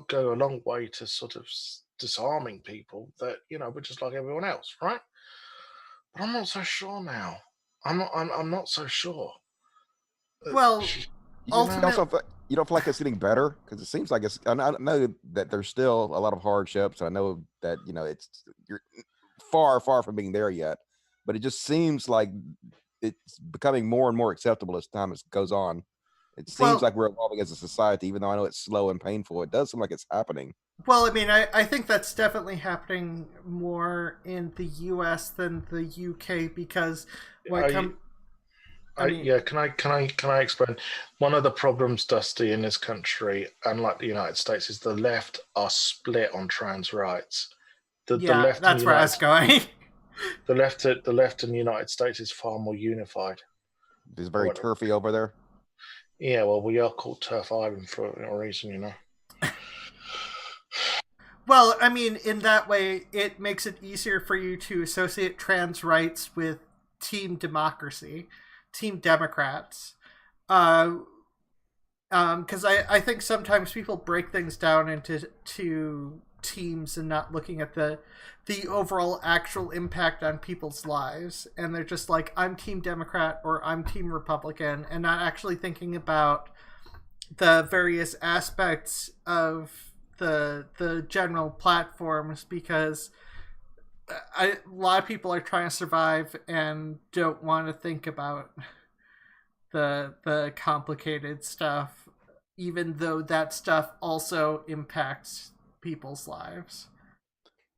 go a long way to sort of disarming people that we're just like everyone else, right? But I'm not so sure now. I'm not so sure. Well, you don't feel like it's getting better, because it seems like it's. I know that there's still a lot of hardships. I know that you're far from being there yet, but it just seems like it's becoming more and more acceptable as time goes on. It seems like we're evolving as a society, even though I know it's slow and painful. It does seem like it's happening. Well, I mean, I think that's definitely happening more in the U.S. than the U.K. because can I explain? One of the problems, Dusty, in this country, unlike the United States, is the left are split on trans rights. The left that's where I was going. The left in the United States is far more unified. It's very turfy over there. Yeah, well, we are called Turf Island for a reason, Well, I mean, in that way, it makes it easier for you to associate trans rights with Team Democracy, Team Democrats. Because I think sometimes people break things down into teams and not looking at the overall actual impact on people's lives, and they're just like, I'm Team Democrat or I'm Team Republican, and not actually thinking about the various aspects of the general platforms, because a lot of people are trying to survive and don't want to think about the complicated stuff, even though that stuff also impacts people's lives.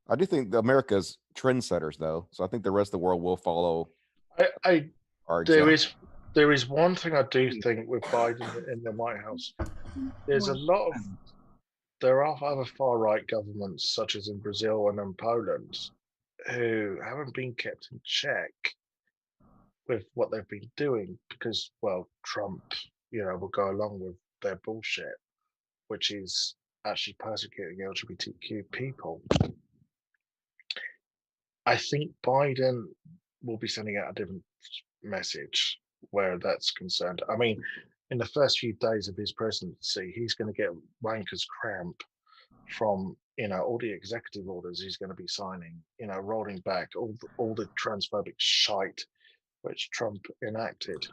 I do think America's trendsetters, though, so I think the rest of the world will follow. There is one thing I do think with Biden in the White House. There are other far right governments, such as in Brazil and in Poland, who haven't been kept in check with what they've been doing because, well, Trump, will go along with their bullshit, which is actually persecuting LGBTQ people. I think Biden will be sending out a different message where that's concerned. I mean, in the first few days of his presidency, he's going to get wanker's cramp from all the executive orders he's going to be signing, rolling back all the transphobic shite which Trump enacted.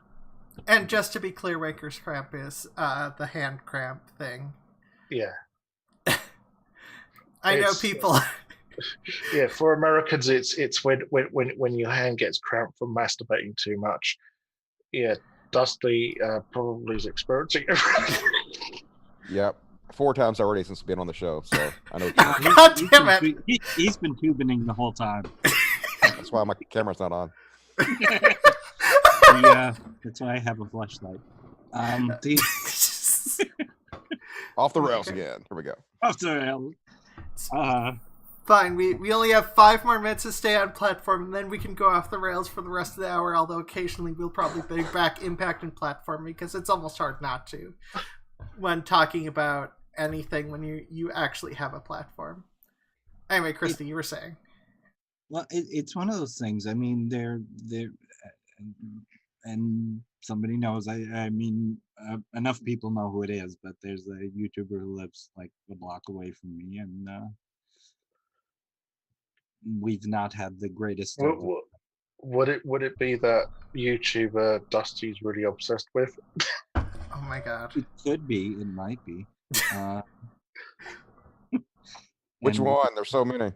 And just to be clear, Waker's cramp is the hand cramp thing. Yeah. I know people. Yeah, for Americans, it's when your hand gets cramped from masturbating too much. Yeah, Dusty probably is experiencing it. Yep. 4 times already since being on the show, so I know. God damn it! He's been tubining the whole time. That's why my camera's not on. Yeah, that's why I have a flashlight. Off the rails again. Here we go. Off the rails. Fine, we only have 5 more minutes to stay on platform, and then we can go off the rails for the rest of the hour, although occasionally we'll probably bring back impact and platform, because it's almost hard not to when talking about anything when you actually have a platform. Anyway, Christy, you were saying. Well, it's one of those things. I mean, they're and somebody knows. I mean, enough people know who it is, but there's a YouTuber who lives like a block away from me, and we've not had the greatest. Would it be that YouTuber Dusty's really obsessed with? Oh my god! It could be. It might be. Which one? There's so many.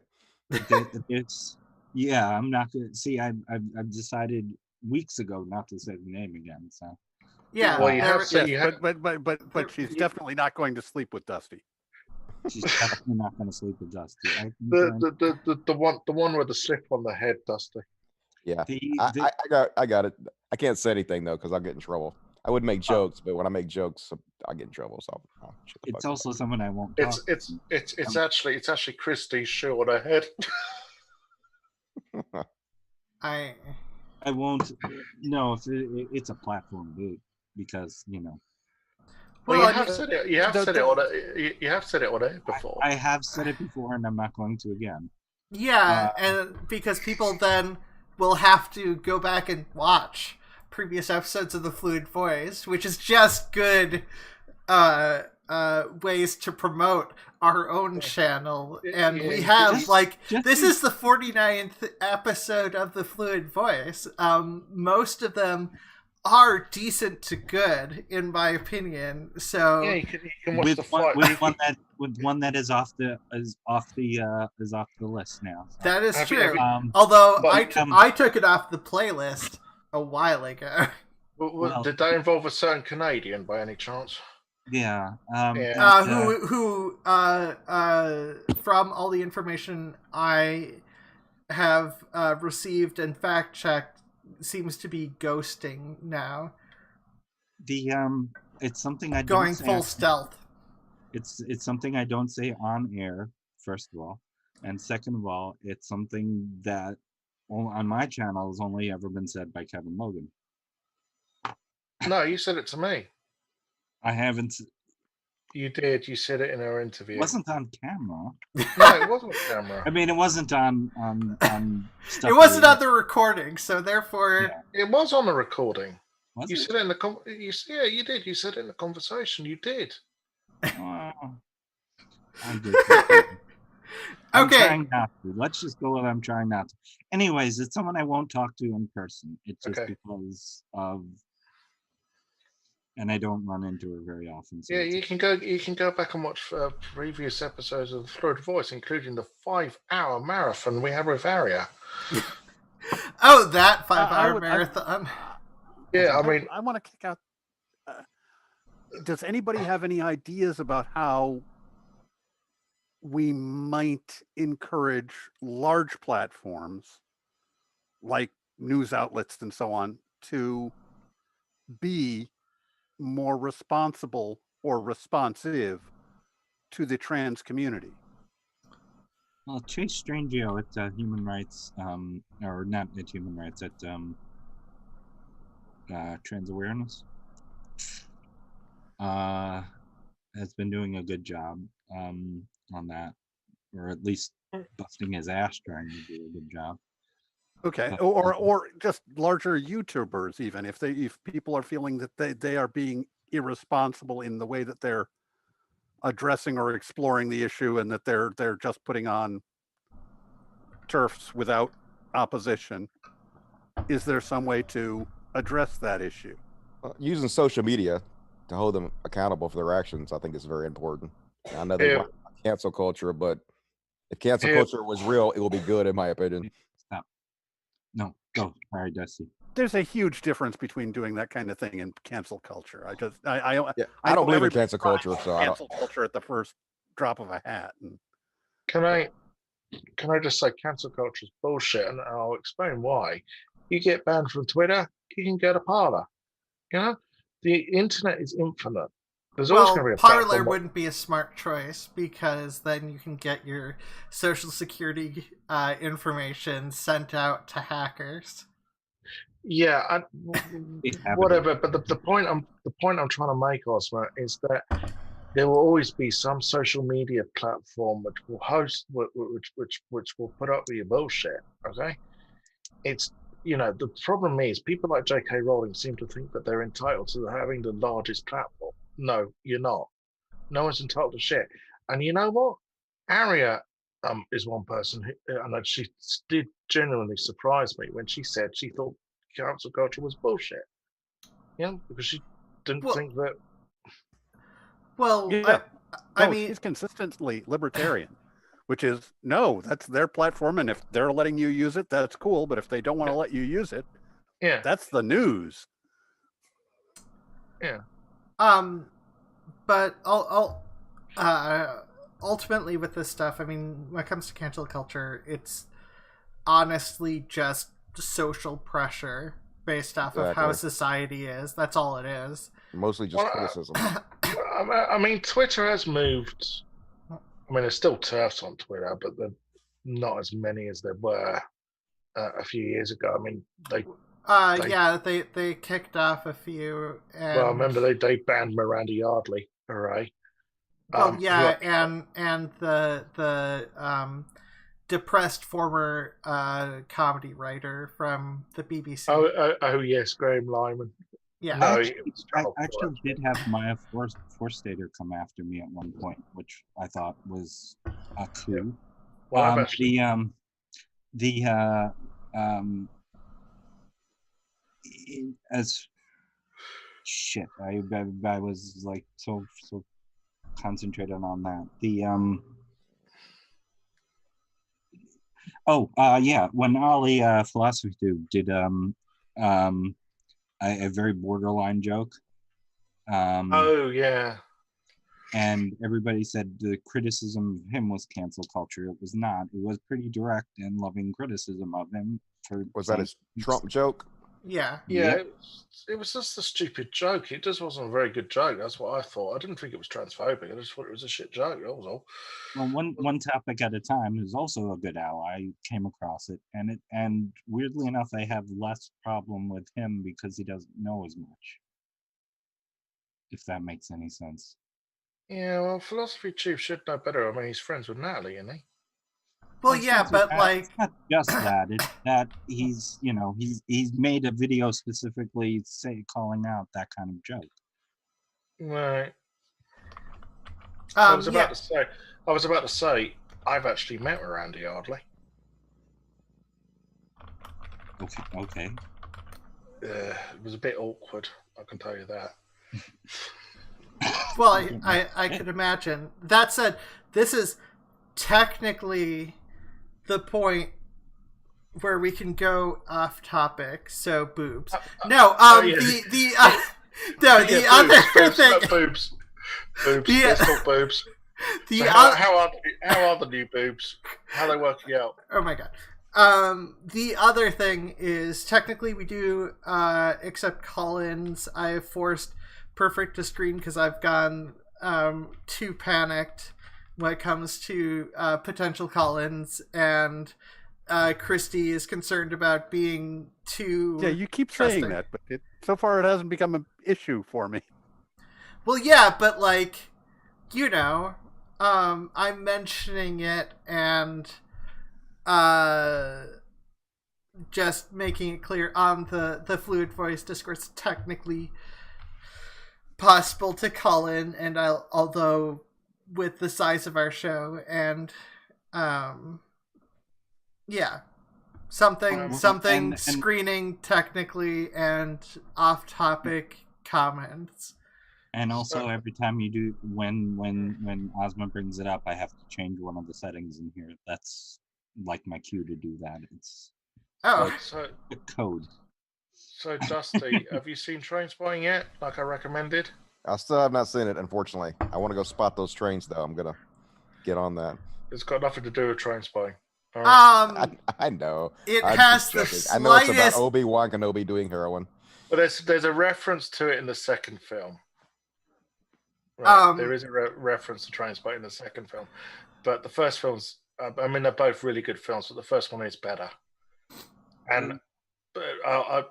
Yeah, I'm not gonna see. I've decided weeks ago not to say the name again. So yeah, well, but she's definitely not going to sleep with Dusty. She's definitely not going to sleep with Dusty. The one with the slip on the head, Dusty. Yeah, I got it. I can't say anything though because I'll get in trouble. I would make jokes, but when I make jokes, I get in trouble. So it's also someone I won't. It's actually Christy's shoe on her head. I won't. No, if it's a platform boot because Well, you have said it. You have said it on it before. I have said it before, and I'm not going to again. Yeah, and because people then will have to go back and watch previous episodes of The Fluid Voice, which is just good ways to promote our own channel. And we have, this is the 49th episode of The Fluid Voice. Most of them are decent to good, in my opinion. So yeah, you can watch with one that is off the list now. So. That is true. Although I took it off the playlist a while ago. Well, did that involve a certain Canadian by any chance? Yeah. Who from all the information I have received and fact checked, seems to be ghosting now. It's something I don't going say full stealth. It's something I don't say on air. First of all, and second of all, it's something that on my channel has only ever been said by Kevin Logan. No, you said it to me. I haven't. You did. You said it in our interview. It wasn't on camera. No, it wasn't on camera. I mean, it wasn't on stuff. It wasn't on the recording, so therefore... Yeah. It was on the recording. Was you it? said it in the yeah, you did. You said it in the conversation. You did. I did. Okay. I'm trying not to. Let's just go with I'm trying not to. Anyways, it's someone I won't talk to in person. It's just because of... And I don't run into her very often. So yeah, you can go back and watch previous episodes of The Fluid Voice, including the 5-hour marathon we had with Aria. Oh, that 5-hour marathon. Yeah, I mean, I want to kick out. Does anybody have any ideas about how we might encourage large platforms like news outlets and so on to be more responsible or responsive to the trans community? Well, Chase Strangio at Human Rights, or not at Human Rights, at Trans Awareness, has been doing a good job on that, or at least busting his ass trying to do a good job. Okay, or just larger YouTubers, even if people are feeling that they are being irresponsible in the way that they're addressing or exploring the issue, and that they're just putting on turfs without opposition. Is there some way to address that issue? Using social media to hold them accountable for their actions, I think is very important. I know they want cancel culture, but if cancel culture was real, it will be good, in my opinion. Stop. No, go. Sorry, Dusty. There's a huge difference between doing that kind of thing and cancel culture. I don't believe in cancel culture, so cancel culture at the first drop of a hat. And Can I just say cancel culture is bullshit, and I'll explain why. You get banned from Twitter, you can go to Parler. You know, the internet is infinite. There's always going to be a Parler platform. wouldn't be a smart choice, because then you can get your social security information sent out to hackers. Yeah, whatever. But the point I'm trying to make, Ozma, is that there will always be some social media platform which will host, which will put up with your bullshit. Okay, it's, you know, the problem is people like J.K. Rowling seem to think that they're entitled to having the largest platform. No, you're not. No one's entitled to shit. And you know what? Aria is one person who, and she did genuinely surprise me when she said she thought cancel culture was bullshit. Yeah, because she didn't think that. Well, yeah, I mean, she's consistently libertarian, which is, no, that's their platform, and if they're letting you use it, that's cool. But if they don't want to let you use it, yeah, that's the news. Yeah. But ultimately with this stuff, I mean, when it comes to cancel culture, it's honestly just social pressure based off of how society is. That's all it is. Mostly just criticism. I mean, Twitter has moved. I mean, there's still turfs on Twitter, but they're not as many as there were a few years ago. I mean, they kicked off a few. And, well, I remember they banned Miranda Yardley. Hooray! And the depressed former comedy writer from the BBC. Oh yes, Graham Lyman. Yeah, I actually did have Maya Forstater come after me at one point, which I thought was a coup. Well, as shit, I was like so concentrated on that. When Ollie Philosophy Dude did a very borderline joke. And everybody said the criticism of him was cancel culture. It was not. It was pretty direct and loving criticism of him. Was that his Trump joke? Yeah. It was just a stupid joke. It just wasn't a very good joke. That's what I thought. I didn't think it was transphobic. I just thought it was a shit joke. That was all. Well, one topic at a time is also a good ally. Came across it, and weirdly enough, I have less problem with him because he doesn't know as much. If that makes any sense. Yeah, well, Philosophy Chief should know better. I mean, he's friends with Natalie, isn't he? Well, yeah, but it's not just that. It's that he's made a video specifically calling out that kind of joke. Right. I was about to say, I've actually met Miranda Yardley. Okay. It was a bit awkward, I can tell you that. Well, I could imagine. That said, this is technically the point where we can go off topic. So boobs. The other thing. Boobs. Let's talk boobs. How are the new boobs? How are they working out? Oh my god. The other thing is technically we do accept call-ins. I have forced Perfict to screen because I've gone too panicked when it comes to potential call-ins, and Christy is concerned about being too. Yeah, you keep saying that, but so far it hasn't become an issue for me. Well, yeah, but I'm mentioning it and just making it clear on the Fluid Voice Discourse. It's technically possible to call in, and although with the size of our show, and yeah, something and screening technically and off-topic comments. And also, every time you do, when Ozma brings it up, I have to change one of the settings in here. That's like my cue to do that. It's like So the code. So Dusty, have you seen Train Spotting yet? Like I recommended. I still have not seen it, unfortunately. I want to go spot those trains, though. I'm gonna get on that. It's got nothing to do with Train Spotting. All right? I know. It I'm has just the joking. I know it's slightest. about Obi-Wan Kenobi doing heroin. But there's a reference to it in the second film. Right? There is a reference to Train Spotting in the second film, but the first film's. I mean, they're both really good films, but the first one is better. And I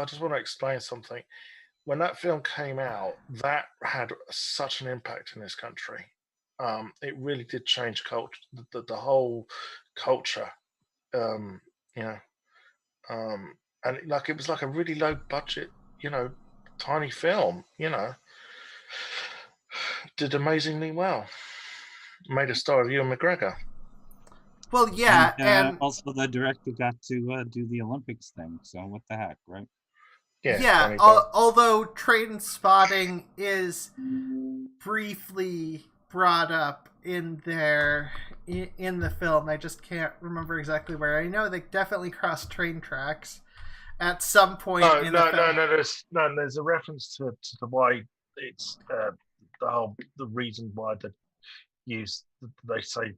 just want to explain something. When that film came out, that had such an impact in this country. It really did change culture, the whole culture. And like it was like a really low budget, tiny film. Did amazingly well. Made a star of Ewan McGregor. Well, yeah, and also the director got to do the Olympics thing. So what the heck, right? Yeah. Although Train Spotting is briefly brought up in the film, I just can't remember exactly where. I know they definitely crossed train tracks at some point. No. There's a reference to the why it's the reason why they say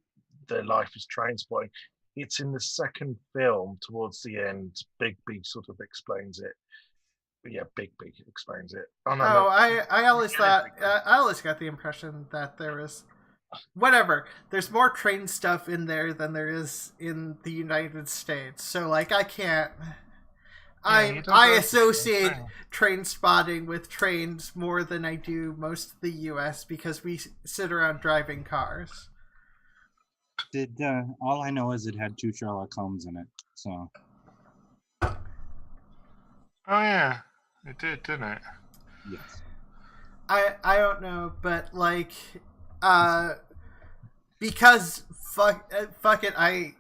their life is train spotting. It's in the second film towards the end. Big B sort of explains it. Yeah, Big B explains it. I always thought I always got the impression that there was whatever. There's more train stuff in there than there is in the United States. So like I can't. I associate Train Spotting with trains more than I do most of the U.S. because we sit around driving cars. All I know is it had 2 Sherlock Holmes in it. So. Oh yeah, it did, didn't it? Yes. I don't know, but like, because fuck it, I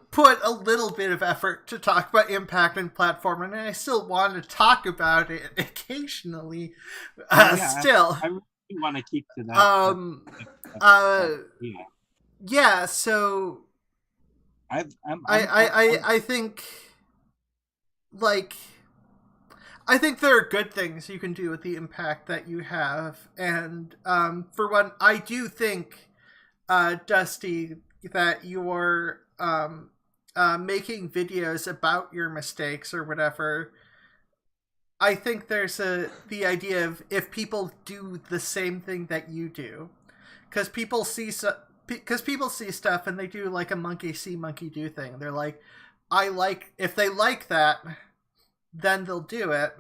put a little bit of effort to talk about impact and platform, and I still want to talk about it occasionally. Still, I really want to keep to that. Yeah. So, I think, like, I think there are good things you can do with the impact that you have, and for one, I do think, Dusty, that you're making videos about your mistakes or whatever. I think there's the idea of if people do the same thing that you do, because people see stuff and they do like a monkey see monkey do thing. They're like, if they like that, then they'll do it.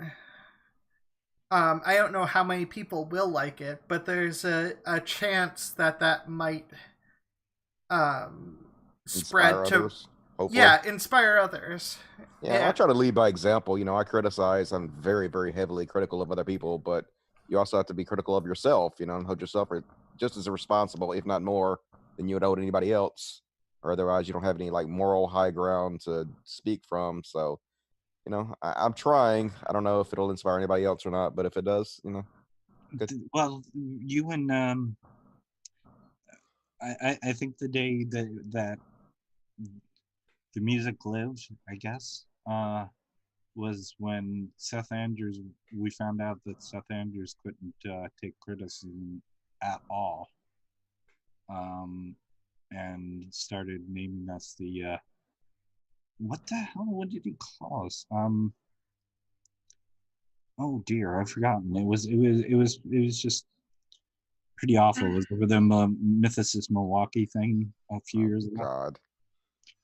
I don't know how many people will like it, but there's a chance that might spread to others, hopefully. Inspire others. Yeah, I try to lead by example. I criticize. I'm very, very heavily critical of other people, but you also have to be critical of yourself, and hold yourself just as responsible, if not more, than you would hold anybody else. Or otherwise, you don't have any like moral high ground to speak from. So, I'm trying. I don't know if it'll inspire anybody else or not, but if it does, good. Well, you and I think the day that the music lived, I guess, was when Seth Andrews. We found out that Seth Andrews couldn't take criticism at all, and started naming us the what the hell? What did he call us? Oh dear, I've forgotten. It was just pretty awful. It was over the Mythicist Milwaukee thing a few years ago. God.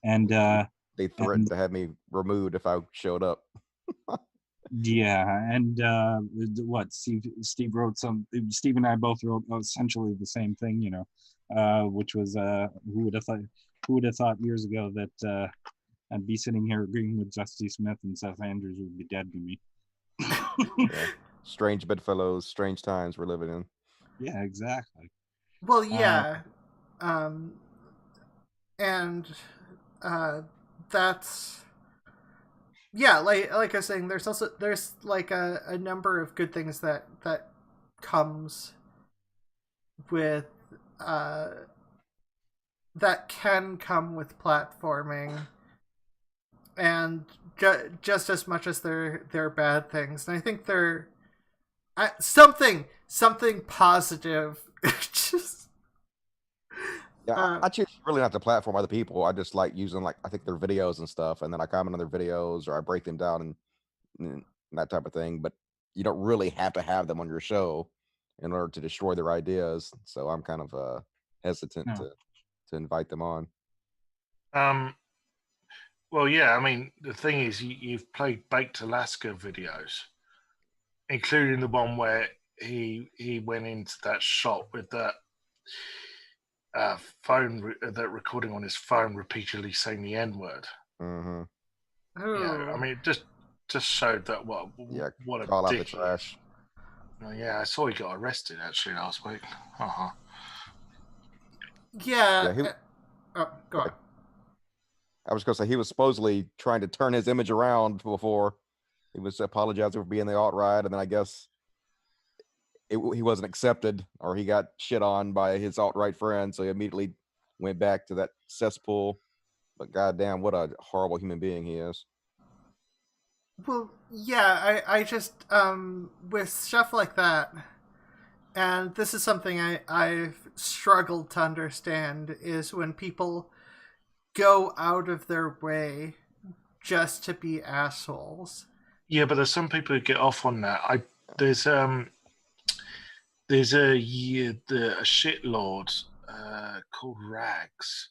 And they threatened to have me removed if I showed up. Yeah, and what Steve wrote Steve and I both wrote essentially the same thing, which was who would have thought years ago that I'd be sitting here agreeing with Dusty Smith and Seth Andrews would be dead to me. Yeah. Strange bedfellows, strange times we're living in. Yeah, exactly. Well, yeah. And that's yeah, like I was saying, there's like a number of good things that comes with uh that can come with platforming, and just as much as they're bad things. And I think they're something positive. Just Yeah, I choose really not to platform other people. I just like using like I think their videos and stuff, and then I comment on their videos or I break them down and that type of thing. But you don't really have to have them on your show in order to destroy their ideas. So I'm kind of hesitant No. to invite them on. Well, yeah. I mean, the thing is, you've played Baked Alaska videos, including the one where he went into that shop with that that recording on his phone, repeatedly saying the N word. Mm-hmm. I mean, it just showed that what a call out dick the trash. Yeah, I saw he got arrested actually last week. Yeah. Go on. I was going to say he was supposedly trying to turn his image around before he was apologizing for being the alt-right, and then I guess he wasn't accepted, or he got shit on by his alt-right friend, so he immediately went back to that cesspool. But goddamn, what a horrible human being he is. Well, yeah, I just with stuff like that, and this is something I've struggled to understand, is when people go out of their way just to be assholes. Yeah, but there's some people who get off on that. There's a shitlord called Rags.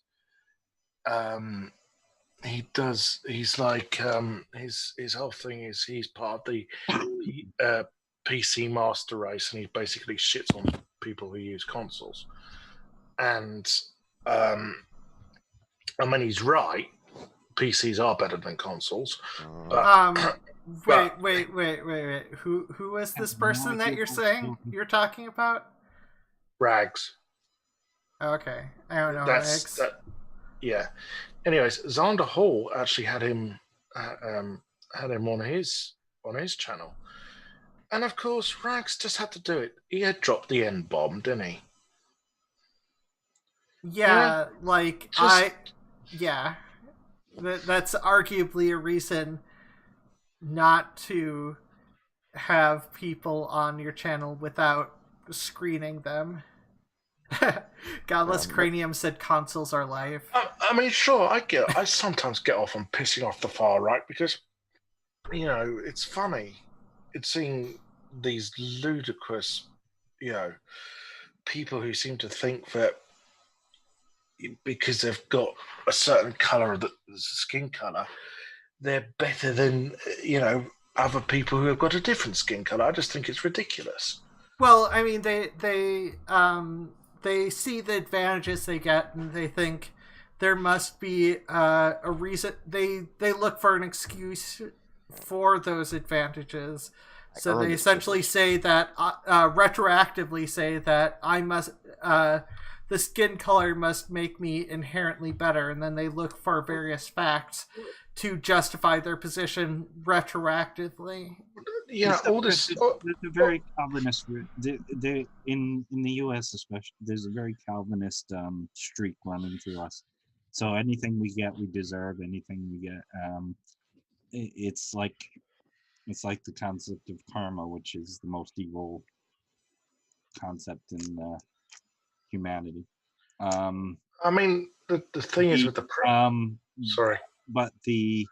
He's like his whole thing is he's part of the PC master race, and he basically shits on people who use consoles. And I mean, he's right. PCs are better than consoles. But wait. Who is this person that you're saying you're talking about? Rags. Okay, I don't know. Rags. Yeah. Anyways, Xander Hall actually had him on his channel, and of course, Rags just had to do it. He had dropped the N bomb, didn't he? Yeah, that's arguably a reason not to have people on your channel without screening them. Godless Cranium said consoles are life. I mean, sure, I sometimes get off on pissing off the far right because, it's funny. It's seeing these ludicrous, people who seem to think that because they've got a certain color of the skin color, they're better than, other people who have got a different skin color. I just think it's ridiculous. Well, I mean, they see the advantages they get, and they think there must be a reason. They look for an excuse for those advantages. So they essentially say that retroactively say that I must the skin color must make me inherently better, and then they look for various facts to justify their position retroactively. Yeah, all this. The very Calvinist. In the U.S. especially, there's a very Calvinist streak running through us. So anything we get, we deserve. Anything we get, it's like the concept of karma, which is the most evil concept in humanity. I mean, the thing is with the sorry, but it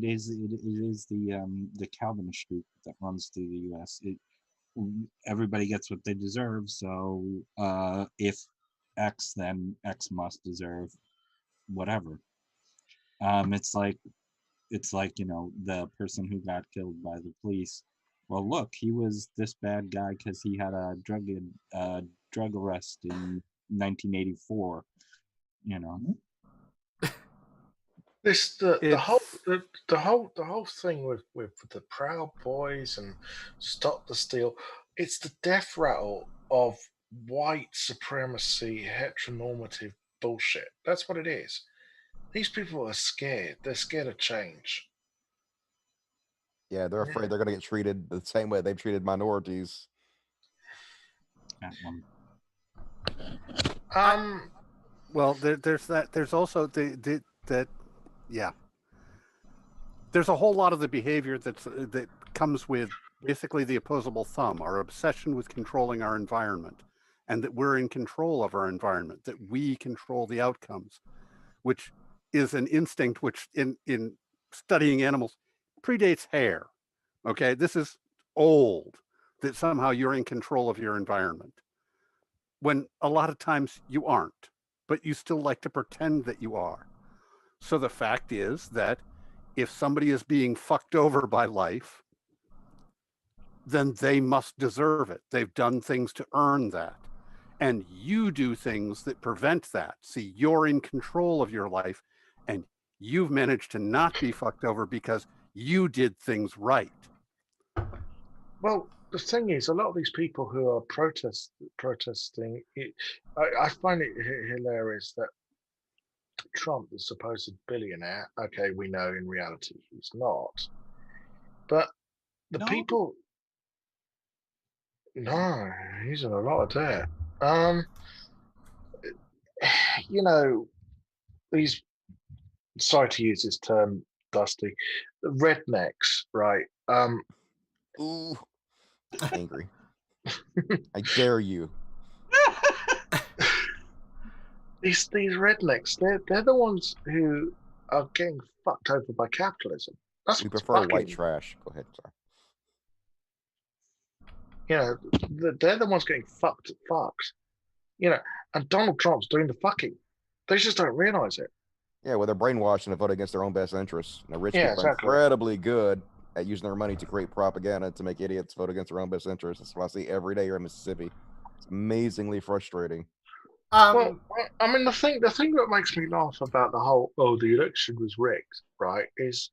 is the Calvinist streak that runs through the U.S. Everybody gets what they deserve. So if X, then X must deserve whatever. It's like the person who got killed by the police. Well, look, he was this bad guy because he had a drug arrest in 1984. The whole thing with the Proud Boys and Stop the Steal. It's the death rattle of white supremacy, heteronormative bullshit. That's what it is. These people are scared. They're scared of change. Yeah, they're afraid they're going to get treated the same way they've treated minorities. That one. Well, there's that. There's also that. Yeah. There's a whole lot of the behavior that comes with basically the opposable thumb, our obsession with controlling our environment, and that we're in control of our environment, that we control the outcomes, which is an instinct which in studying animals predates hair. Okay, this is old, that somehow you're in control of your environment, when a lot of times you aren't, but you still like to pretend that you are. So the fact is that if somebody is being fucked over by life, then they must deserve it. They've done things to earn that. And you do things that prevent that. See, you're in control of your life, and you've managed to not be fucked over because you did things right. Well, the thing is, a lot of these people who are protesting, I find it hilarious that Trump, the supposed billionaire, okay, we know in reality he's not, but the people, no, he's in a lot of debt. You know, these, sorry to use this term, Dusty, the rednecks, right? Ooh, angry. I dare you. These rednecks, they're the ones who are getting fucked over by capitalism. That's We what's prefer fucking, white trash. Go ahead, sorry. you know, they're the ones getting fucked. You know, and Donald Trump's doing the fucking. They just don't realize it. Yeah, well, they're brainwashed and they vote against their own best interests. And the rich Yeah, people are exactly. incredibly good at using their money to create propaganda to make idiots vote against their own best interests. That's what I see every day here in Mississippi. It's amazingly frustrating. Well, I mean, the thing that makes me laugh about the whole the election was rigged, right? Is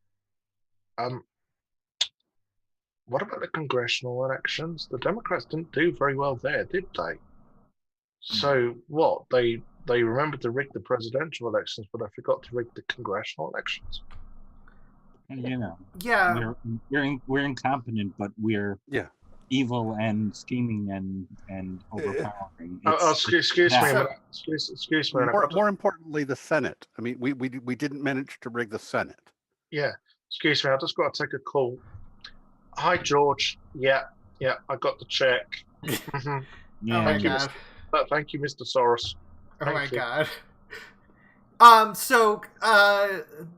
what about the congressional elections? The Democrats didn't do very well there, did they? So what? They remembered to rig the presidential elections, but they forgot to rig the congressional elections. You know, Yeah. we're incompetent, but we're evil and scheming and overpowering. Excuse me a minute. Excuse me. More importantly, the Senate. I mean, we didn't manage to rig the Senate. Yeah. Excuse me. I just got to take a call. Hi, George. Yeah, I got the check. Oh my god. Thank you, Mr. Soros. Oh my god. So,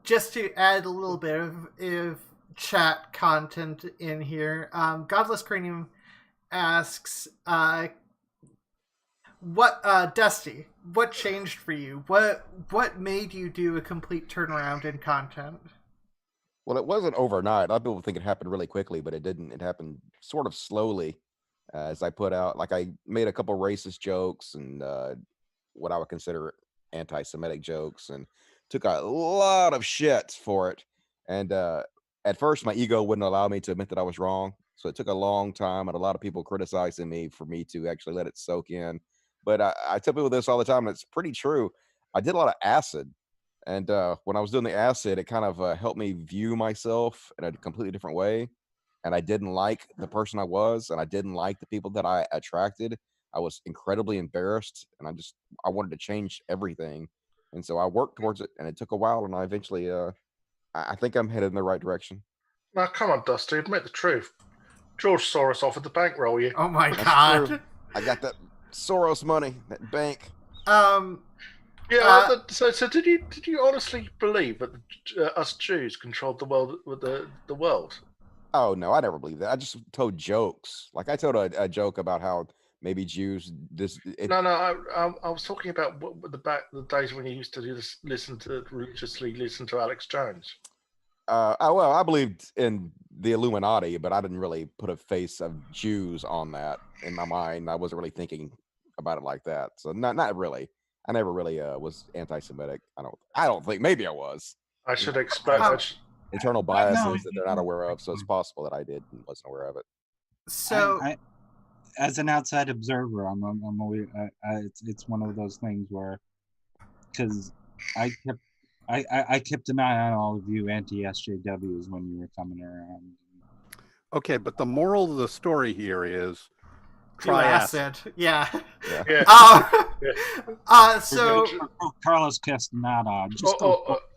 just to add a little bit of chat content in here, Godless Cranium asks, Dusty, what changed for you? What made you do a complete turnaround in content? Well, it wasn't overnight. A lot of people think it happened really quickly, but it didn't. It happened sort of slowly as I put out, like I made a couple racist jokes and what I would consider anti-Semitic jokes and took a lot of shit for it. And at first, my ego wouldn't allow me to admit that I was wrong. So it took a long time and a lot of people criticizing me for me to actually let it soak in. But I tell people this all the time, and it's pretty true. I did a lot of acid. And when I was doing the acid, it kind of helped me view myself in a completely different way. And I didn't like the person I was, and I didn't like the people that I attracted. I was incredibly embarrassed, and I wanted to change everything. And so I worked towards it, and it took a while, and I eventually, I think I'm headed in the right direction. Now, come on, Dusty, admit the truth. George Soros offered to bankroll you. Oh my That's god. true. I got that Soros money, that bank. Yeah. So did you honestly believe that us Jews controlled the world? The world? Oh no, I never believed that. I just told jokes. Like I told a joke about how maybe Jews. No. I was talking about the days when you used to religiously listen to Alex Jones. Well, I believed in the Illuminati, but I didn't really put a face of Jews on that in my mind. I wasn't really thinking about it like that. So not really. I never really was anti-Semitic. I don't think. Maybe I was. I should explain. Internal biases that they're not aware of, so it's possible that I did and wasn't aware of it. So, as an outside observer, I'm always, it's one of those things where, because I kept an eye on all of you anti-SJWs when you were coming around. Okay, but the moral of the story here is try acid. Yeah. So Carlos Castaneda, just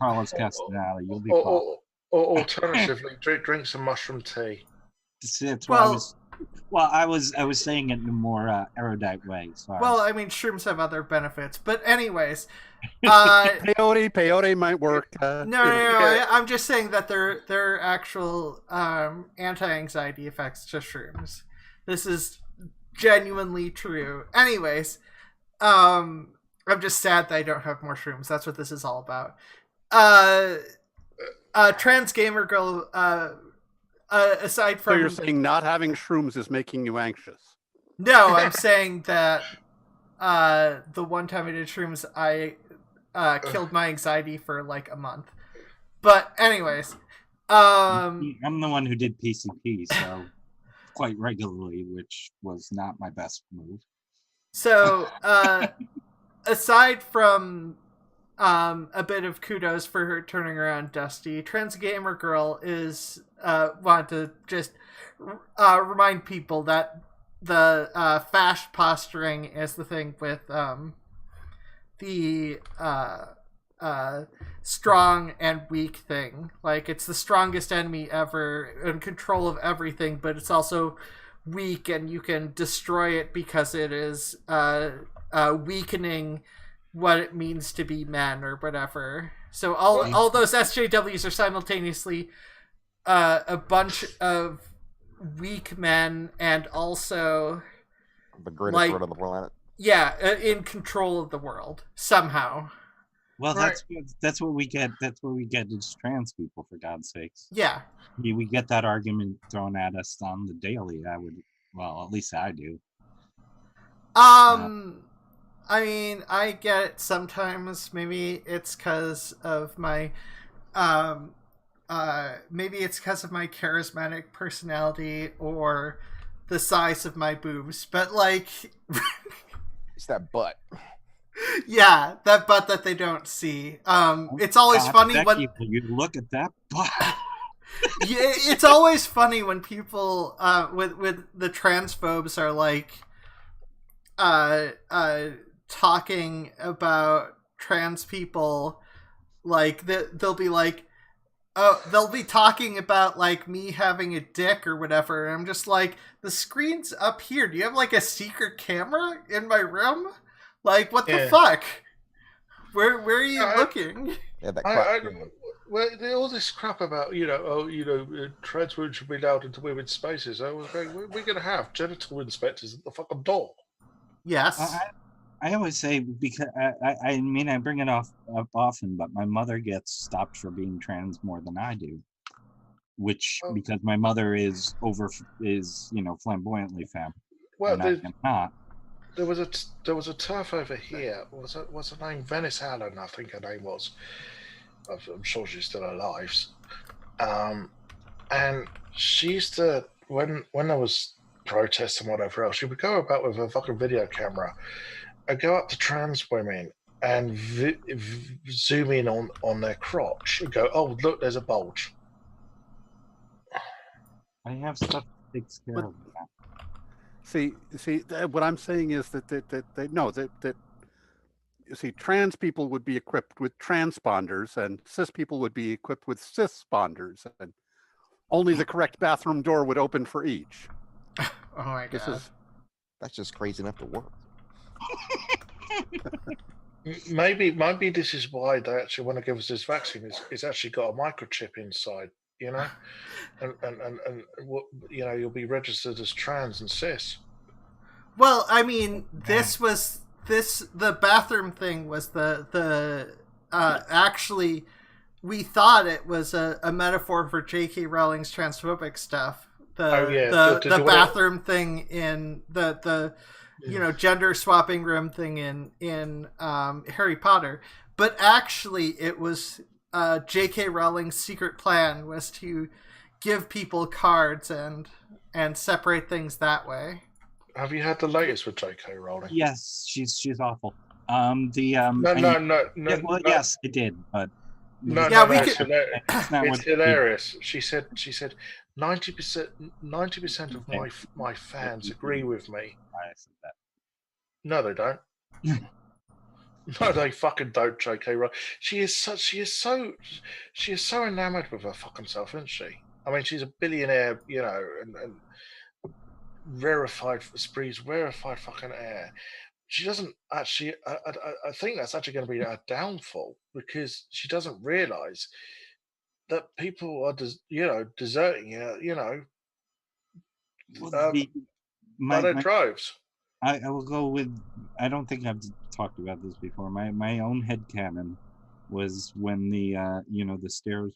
Carlos Castaneda, you'll be fine. Or alternatively, drink some mushroom tea. That's what I was saying it in a more erudite way. Sorry. Well, I mean, shrooms have other benefits, but anyways, peyote might work. No. I'm just saying that there are actual anti-anxiety effects to shrooms. This is genuinely true. Anyways, I'm just sad that I don't have more shrooms. That's what this is all about. Trans gamer girl. Aside from, so you're saying not having shrooms is making you anxious? No, I'm saying that the one time I did shrooms, I killed my anxiety for like a month. But anyways, I'm the one who did PCP, so quite regularly, which was not my best move. So aside from a bit of kudos for her turning around Dusty, Trans Gamer Girl is want to just remind people that the fast posturing is the thing with the strong and weak thing. Like, it's the strongest enemy ever, in control of everything, but it's also weak and you can destroy it because it is weakening what it means to be men or whatever. So all those SJWs are simultaneously a bunch of weak men and also the greatest threat on the planet. Yeah, in control of the world somehow. Well, that's what we get. That's what we get as trans people, for God's sakes. Yeah. We get that argument thrown at us on the daily. At least I do. I mean, I get it sometimes. Maybe it's because of my, maybe it's because of my charismatic personality or the size of my boobs. But like, it's that butt. Yeah, that butt that they don't see. It's always funny when you look at that butt. Yeah, it's always funny when people with the transphobes are like talking about trans people, like they'll be like, oh, they'll be talking about like me having a dick or whatever, and I'm just like, the screen's up here. Do you have like a secret camera in my room? Like, what the fuck? Where are you looking? Yeah, well, all this crap about trans women should be allowed into women's spaces. I was going, we're going to have genital inspectors at the fucking door. Yes. I always say, because I mean, I bring it up often, but my mother gets stopped for being trans more than I do, because my mother is flamboyantly femme. Well, and I'm not. There was a turf over here. What's her name? Venice Allen, I think her name was. I'm sure she's still alive. And she used to, when there was protests and whatever else, she would go about with a fucking video camera and go up to trans women and zoom in on their crotch and go, oh, look, there's a bulge. I have stuff that takes care of that. See, what I'm saying is that trans people would be equipped with transponders, and cis people would be equipped with cisponders, and only the correct bathroom door would open for each. Oh my god, that's just crazy enough to work. Maybe this is why they actually want to give us this vaccine. It's actually got a microchip inside. And you'll be registered as trans and cis. Well, I mean, the bathroom thing was the actually, we thought it was a metaphor for J.K. Rowling's transphobic stuff. The bathroom thing in the gender swapping room thing in Harry Potter, but actually it was J.K. Rowling's secret plan was to give people cards and separate things that way. Have you had the latest with J.K. Rowling? Yes, she's awful. No. Well, yes, it did, but No, Yeah, no, we no, could- it's hilarious. She said 90% of my fans agree with me. I said that. No, they don't. No, they fucking don't, J.K. Rowling. She is so enamored with her fucking self, isn't she? I mean, she's a billionaire, you know, and rarefied fucking air. She doesn't actually. I think that's actually going to be her downfall, because she doesn't realize that people are, deserting her, Well, by their drives. I will go with. I don't think I've talked about this before. My own headcanon was when the the stairs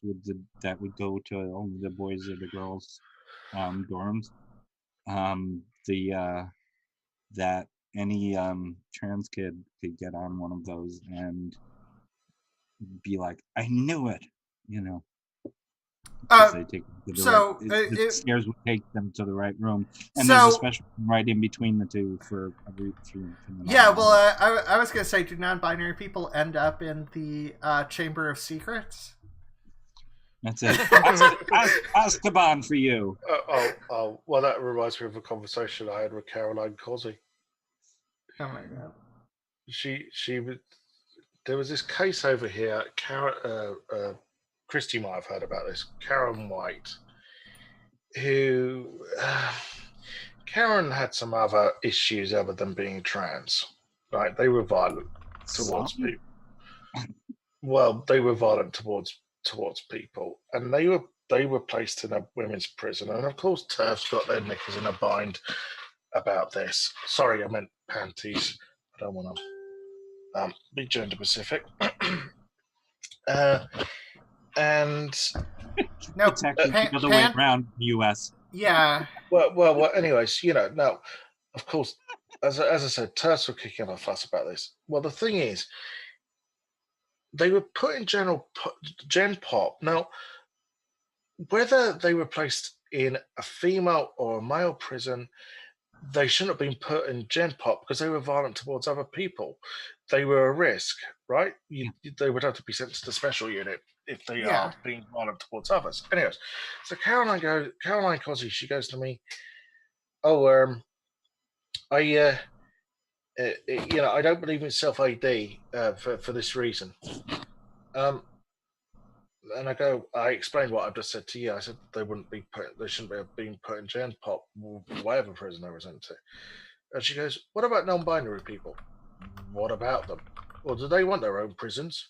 that would go to only the boys or the girls dorms. That any trans kid could get on one of those and be like, I knew it, They take them to the stairs would take them to the right room, and there's a special room right in between the two for every few. Yeah, well, I was gonna say, do non-binary people end up in the Chamber of Secrets? That's it. Azkaban for you. Well, that reminds me of a conversation I had with Caroline Cosy. Oh my god. There was this case over here. Christy might have heard about this. Karen White, who Karen had some other issues other than being trans. Right? They were violent towards people. Well, they were violent towards people, and they were placed in a women's prison. And of course, TERF's got their knickers in a bind about this. Sorry, I meant panties. I don't want to be gender specific. And no, it's actually the other way around in the U.S. Yeah. Well. Anyways, now, of course, as I said, TERFs were kicking a fuss about this. Well, the thing is, they were put in Gen Pop. Now, whether they were placed in a female or a male prison, they shouldn't have been put in Gen Pop because they were violent towards other people. They were a risk, right? They would have to be sent to the special unit if they are being violent towards others. Anyways, so Caroline Cosy, she goes to me, I don't believe in self-ID for this reason. And I explained what I've just said to you. I said they shouldn't have been put in Gen Pop, whatever prison they were sent to. And she goes, what about non-binary people? What about them? Well, do they want their own prisons?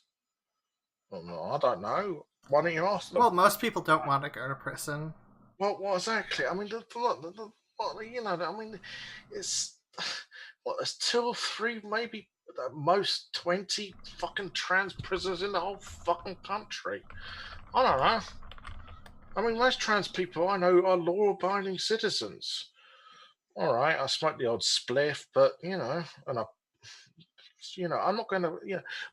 Well, no, I don't know. Why don't you ask them? Well, most people don't want to go to prison. Well, what exactly? I mean, it's there's 2 or 3, maybe at most 20 fucking trans prisoners in the whole fucking country. I don't know. I mean, most trans people I know are law-abiding citizens. All right, I smoke the odd spliff, but and I'm not going to.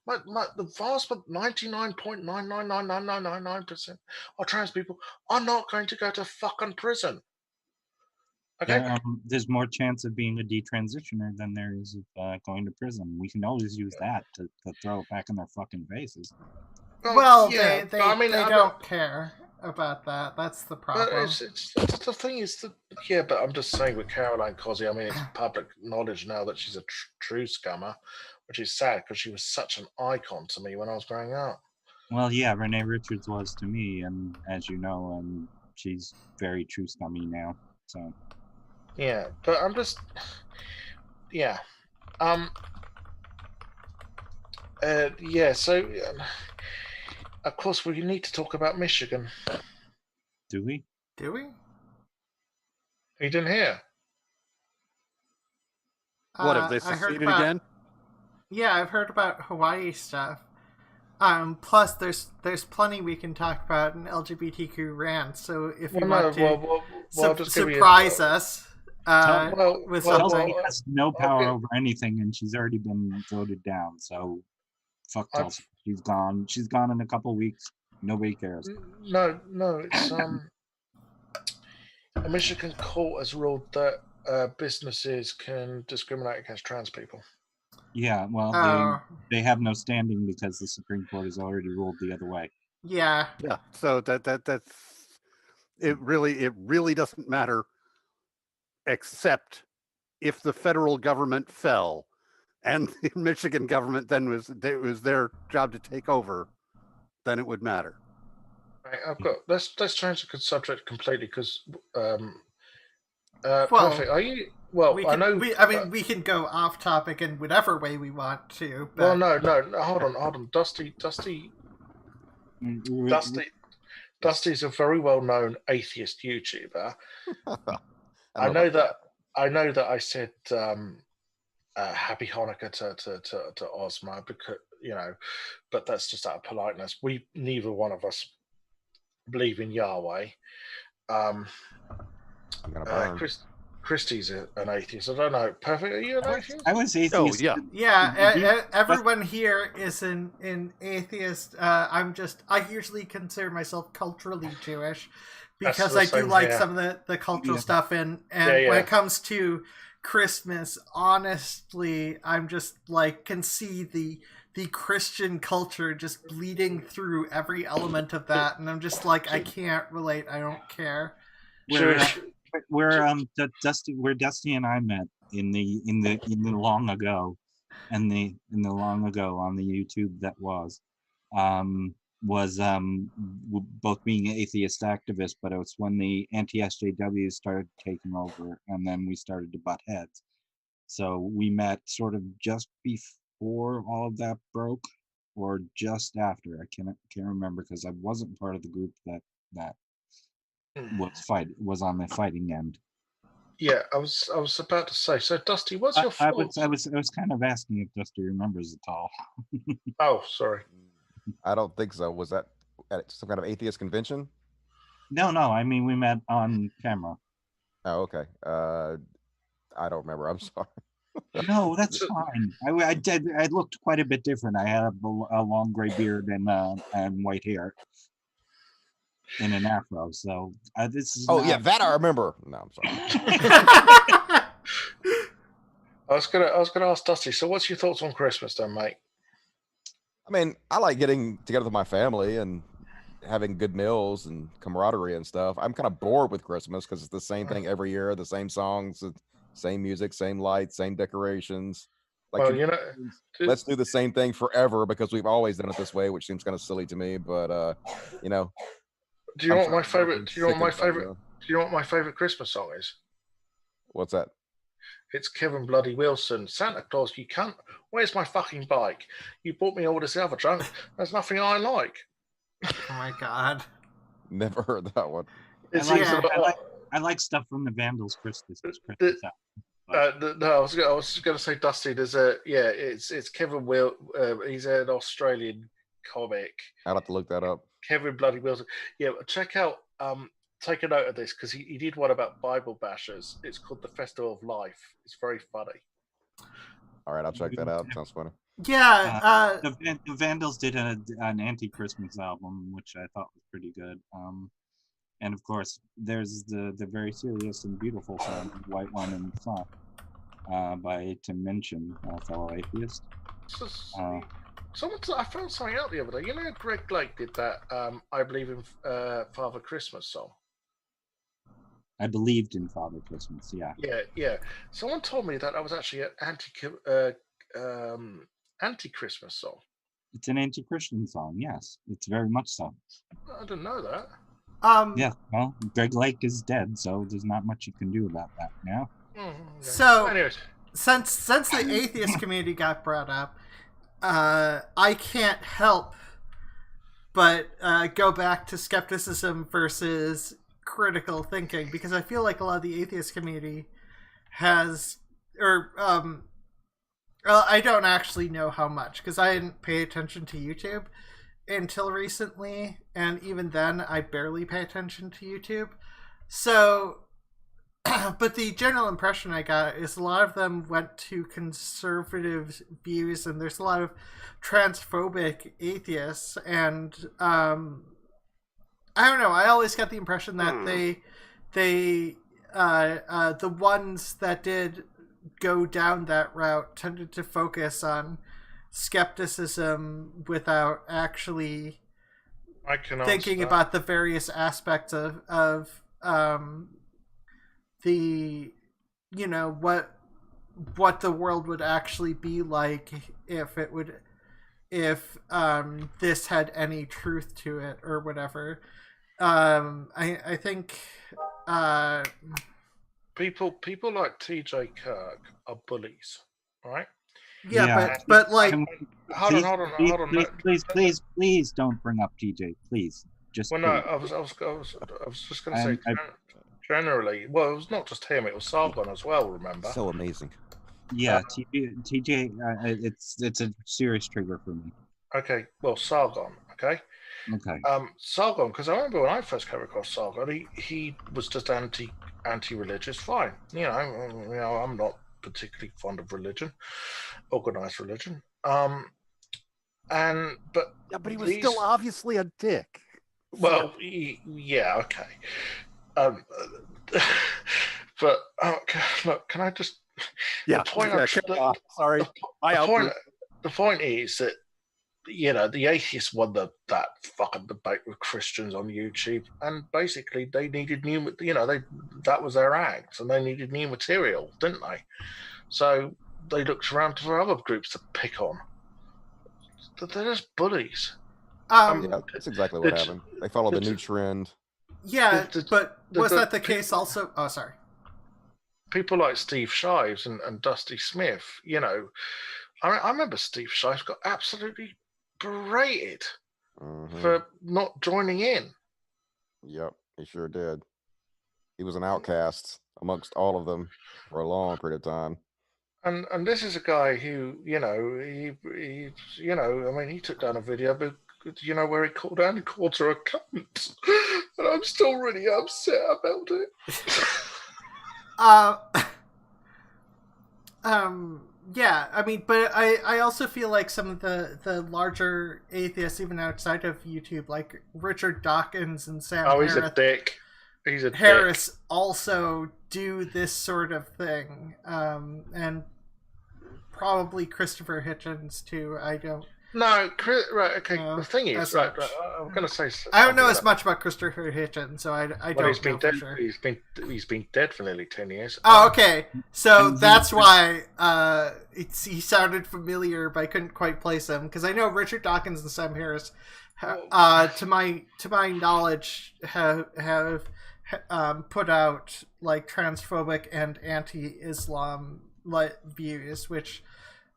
The vast 99.9999999% of trans people are not going to go to fucking prison. Okay. There's more chance of being a detransitioner than there is of going to prison. We can always use that to throw it back in their fucking faces. Well, they don't care about that. That's the problem. But the thing is that, but I'm just saying with Caroline Cosy, I mean, it's public knowledge now that she's a true scummer, which is sad because she was such an icon to me when I was growing up. Well, yeah, Renee Richards was to me, and as you know, she's very true scummy now. So. Yeah, but I'm just, so, of course, we need to talk about Michigan. Do we? You didn't hear? What, have they succeeded again? Yeah, I've heard about Hawaii stuff. Plus, there's plenty we can talk about in LGBTQ rant, so if you want to surprise us... Chelsea has no power over anything, and she's already been voted down. So Fuck Tulsa. She's gone. She's gone in a couple weeks. Nobody cares. No, it's a Michigan court has ruled that businesses can discriminate against trans people. Yeah, well, they have no standing because the Supreme Court has already ruled the other way. Yeah. Yeah. So that's it. Really doesn't matter, except if the federal government fell, and the Michigan government then it was their job to take over, then it would matter. Right, let's change the subject completely because Well, Perfect. Are you? Well, we I can, know. we can go off topic in whatever way we want to. Well, But... no. Hold on. Dusty's a very well-known atheist YouTuber. I know that I said Happy Hanukkah to Ozma because but that's just out of politeness. Neither one of us believe in Yahweh. I'm gonna burn. Christy's an atheist. I don't know. Perfect. Are you an atheist? I was atheist. Oh, yeah. Yeah, everyone here is an atheist. I usually consider myself culturally Jewish because I do like some of the cultural stuff. And when it comes to Christmas, honestly, I'm just like, can see the Christian culture just bleeding through every element of that. And I'm just like, I can't relate. I don't care. Where Dusty and I met in the long ago, and in the long ago on the YouTube that was both being atheist activists, but it was when the anti-SJWs started taking over, and then we started to butt heads. So we met sort of just before all of that broke, or just after. I can't remember because I wasn't part of the group that was on the fighting end. Yeah, I was about to say. So, Dusty, what's your thoughts? I was kind of asking if Dusty remembers at all. Oh, sorry. I don't think so. Was that at some kind of atheist convention? No. I mean, we met on camera. Oh, okay. I don't remember. I'm sorry. No, that's fine. I looked quite a bit different. I had a long gray beard and white hair. In an afro, so this is. Oh yeah, that I remember. No, I'm sorry. I was gonna ask Dusty. So, what's your thoughts on Christmas, then, mate? I mean, I like getting together with my family and having good meals and camaraderie and stuff. I'm kind of bored with Christmas because it's the same thing every year, the same songs, the same music, same lights, same decorations. Like, well, let's do the same thing forever because we've always done it this way, which seems kind of silly to me. But Do you know what my favorite? Do you know what my favorite Christmas song is? What's that? It's Kevin Bloody Wilson. Santa Claus, you cunt. Where's my fucking bike? You bought me all this other junk. There's nothing I like. Oh my god. Never heard that one. I like stuff from the Vandals Christmas. No, I was going to say, Dusty. It's Kevin Will. He's an Australian comic. I'll have to look that up. Kevin Bloody Wilson. Yeah, check out. Take a note of this because he did one about Bible bashers. It's called The Festival of Life. It's very funny. All right, I'll check that out. Sounds funny. Yeah. The Vandals did an anti-Christmas album, which I thought was pretty good. And of course, there's the very serious and beautiful song "White Wine in the Sun" by Tim Minchin, a fellow atheist. I found something out the other day. You know, Greg Blake did that I Believe in Father Christmas song. I believed in Father Christmas, yeah. Yeah. Someone told me that was actually an anti-Christmas song. It's an anti-Christian song, yes. It's very much so. I didn't know that. Yeah, well, Greg Lake is dead, so there's not much you can do about that now. Okay. So, anyways. since the atheist community got brought up, I can't help but go back to skepticism versus critical thinking, because I feel like a lot of the atheist community has, I don't actually know how much, because I didn't pay attention to YouTube until recently, and even then I barely pay attention to YouTube. So but the general impression I got is a lot of them went to conservative views, and there's a lot of transphobic atheists, and I don't know. I always got the impression that the ones that did go down that route tended to focus on skepticism without actually thinking about the various aspects of the, you know, what the world would actually be like if this had any truth to it or whatever. I think people like TJ Kirk are bullies, right? Yeah. but like, hold on. Please don't bring up TJ, please. Just well, no, I was just going to say generally. Well, it was not just him; it was Sargon as well. Remember? So amazing. Yeah, TJ, it's a serious trigger for me. Okay, well, Sargon. Okay. Sargon, because I remember when I first came across Sargon, he was just anti-religious. Fine, you know, I'm not particularly fond of religion, organized religion. But he was still obviously a dick. Well, yeah, okay. But look, can I just? Yeah. Sorry. The point is that, you know, the atheists won that fucking debate with Christians on YouTube, and basically they needed new, you know, that was their act, and they needed new material, didn't they? So they looked around for other groups to pick on. They're just bullies. Yeah, that's exactly what happened. They followed the new trend. Yeah, but was that the case also? Oh, sorry. People like Steve Shives and Dusty Smith, you know, I remember Steve Shives got absolutely berated for not joining in. Yep, he sure did. He was an outcast amongst all of them for a long period of time. And this is a guy who, you know, he you know, I mean, he took down a video, but you know where he called her a cunt, and I'm still really upset about it. Yeah, I mean, but I also feel like some of the larger atheists, even outside of YouTube, like Richard Dawkins and Sam Harris, he's a dick. Harris also do this sort of thing, and probably Christopher Hitchens too. I don't. No, right. Okay. The thing is, right. I'm going to say. I don't know as much about Christopher Hitchens, so I don't know dead, for sure. He's been dead for nearly 10 years. Oh, okay. So that's why he sounded familiar, but I couldn't quite place him because I know Richard Dawkins and Sam Harris, to my knowledge, have put out like transphobic and anti-Islam views, which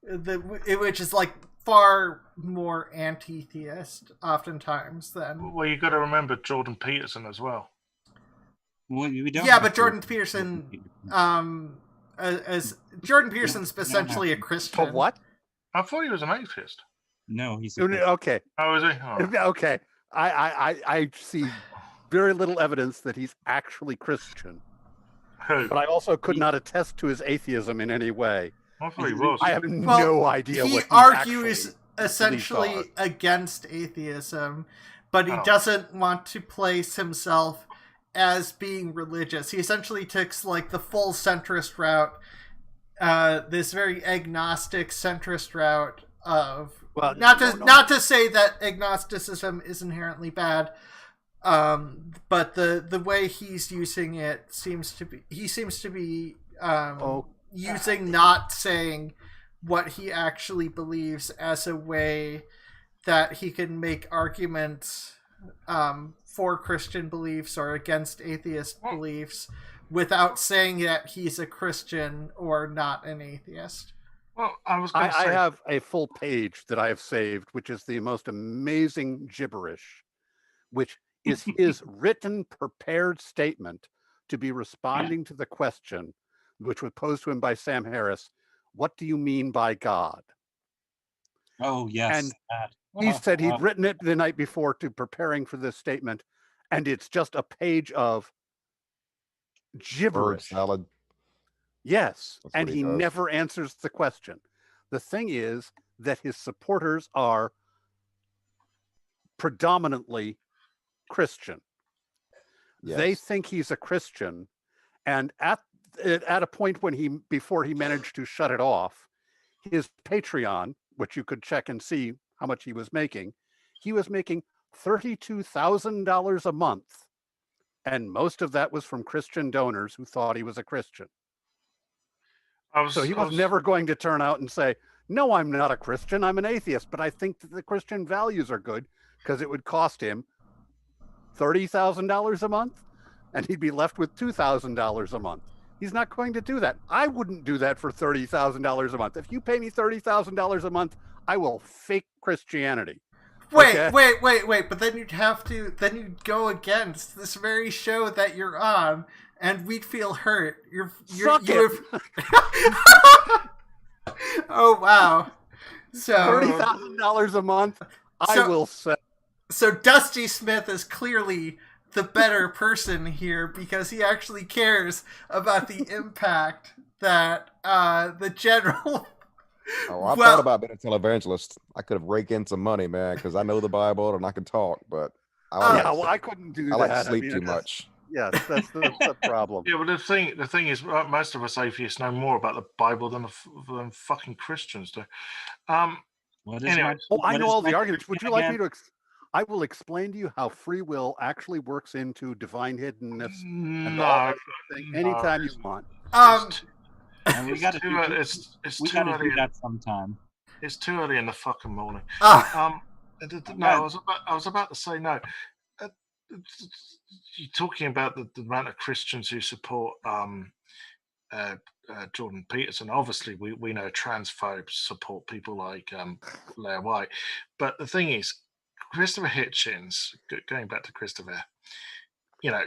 is like far more anti-theist oftentimes than. Well, you got to remember Jordan Peterson as well. Well, we don't. Yeah, but Jordan Peterson, as Jordan Peterson's essentially a Christian. For what? I thought he was an atheist. No, he's okay. Oh, is he? Oh. Okay, I see very little evidence that he's actually Christian. Who? But I also could not attest to his atheism in any way. I thought he was. I have no idea what he argues essentially against atheism, but he doesn't want to place himself as being religious. He essentially takes like the full centrist route, this very agnostic centrist route of not to say that agnosticism is inherently bad, but the way he's using it seems to be using not saying what he actually believes as a way that he can make arguments for Christian beliefs or against atheist beliefs without saying that he's a Christian or not an atheist. Well, I have a full page that I have saved, which is the most amazing gibberish, which is his written, prepared statement to be responding to the question which was posed to him by Sam Harris, what do you mean by God? Oh, yes. And he said he'd written it the night before to preparing for this statement, and it's just a page of Bird gibberish. salad. Yes, That's and what he he does. never answers the question. The thing is that his supporters are predominantly Christian. They Yes. think he's a Christian, and at a point before he managed to shut it off, his Patreon, which you could check and see how much he was making $32,000 a month, and most of that was from Christian donors who thought he was a Christian. So he was never going to turn out and say, "No, I'm not a Christian. I'm an atheist, but I think that the Christian values are good," because it would cost him $30,000 a month, and he'd be left with $2,000 a month. He's not going to do that. I wouldn't do that for $30,000 a month. If you pay me $30,000 a month, I will fake Christianity. Wait, Okay? wait. But then you'd go against this very show that you're on, and we'd feel hurt. Suck it. Oh, wow. So $30,000 a month, I will say. So Dusty Smith is clearly the better person here because he actually cares about the impact that the general. Oh, I thought about being a televangelist. I could have raked in some money, man, because I know the Bible and I can talk, but I couldn't do that. I like to sleep too much. Yes, that's the problem. Yeah, but the thing is, most of us atheists know more about the Bible than fucking Christians do. I know all the arguments. Would you like me to? I will explain to you how free will actually works into divine hiddenness. And all that thing anytime you want. We got to do that sometime. It's too early in the fucking morning. I was about to say no. You're talking about the amount of Christians who support Jordan Peterson. Obviously, we know transphobes support people like Blair White. But the thing is, Christopher Hitchens, going back to Christopher,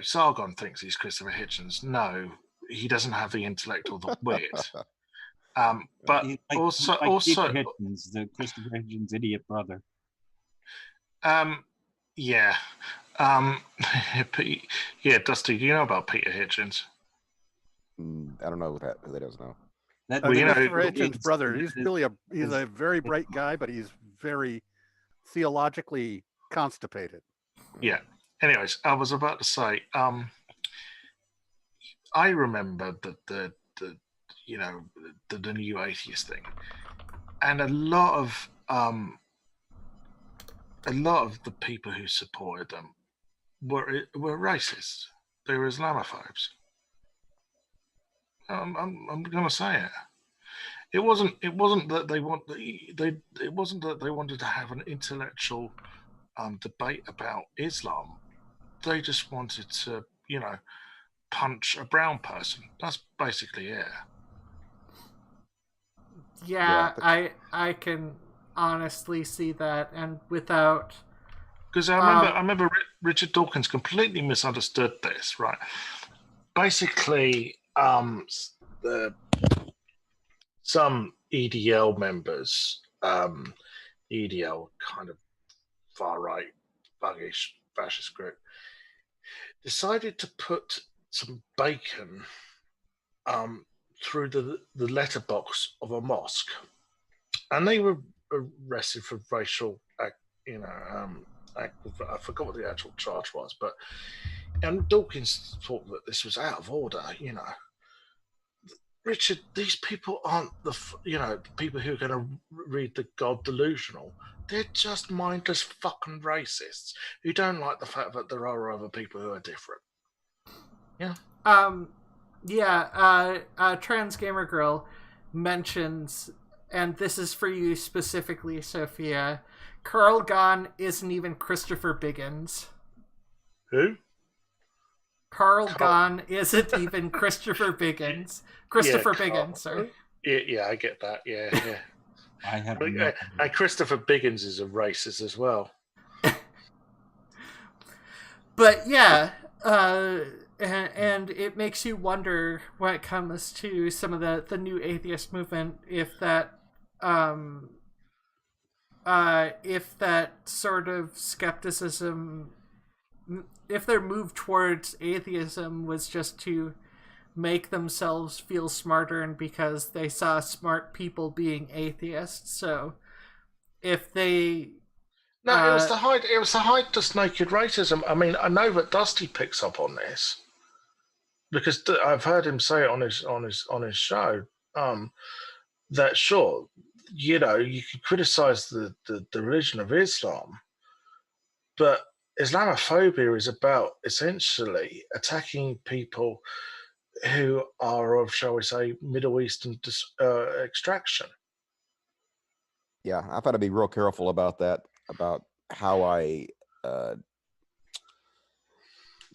Sargon thinks he's Christopher Hitchens. No, he doesn't have the intellect or the wit. But also Hitchens, the Christopher Hitchens idiot brother. Yeah. Yeah, Dusty, do you know about Peter Hitchens? I don't know who that does know. Christopher Hitchens' brother. He's a very bright guy, but he's very theologically constipated. Yeah. Anyways, I was about to say, I remember the new atheist thing, and a lot of the people who supported them were racists. They were Islamophobes. I'm gonna say it. It wasn't that they wanted to have an intellectual debate about Islam. They just wanted to, punch a brown person. That's basically it. Yeah, I can honestly see that, and without, because I remember Richard Dawkins completely misunderstood this. Right, basically, some EDL members, EDL kind of far right, buggish fascist group, decided to put some bacon through the letterbox of a mosque, and they were arrested for racial I forgot what the actual charge was, but Dawkins thought that this was out of order. Richard, these people aren't the people who are going to read the God Delusional. They're just mindless fucking racists who don't like the fact that there are other people who are different. Yeah. Trans Gamer Girl mentions, and this is for you specifically, Sophia, Carl Ghosn isn't even Christopher Biggins. Who? Carl Ghosn isn't even Christopher Biggins. Biggins, sorry. Yeah, I get that. Yeah. I have. And Christopher Biggins is a racist as well. But yeah, and it makes you wonder when it comes to some of the new atheist movement if that sort of skepticism, if their move towards atheism was just to make themselves feel smarter and because they saw smart people being atheists. So if they No, it was the height. It was the height to naked racism. I mean, I know that Dusty picks up on this because I've heard him say it on his show. That sure, you know, you can criticize the religion of Islam, but Islamophobia is about essentially attacking people who are of, shall we say, Middle Eastern extraction. Yeah, I've had to be real careful about that, about how I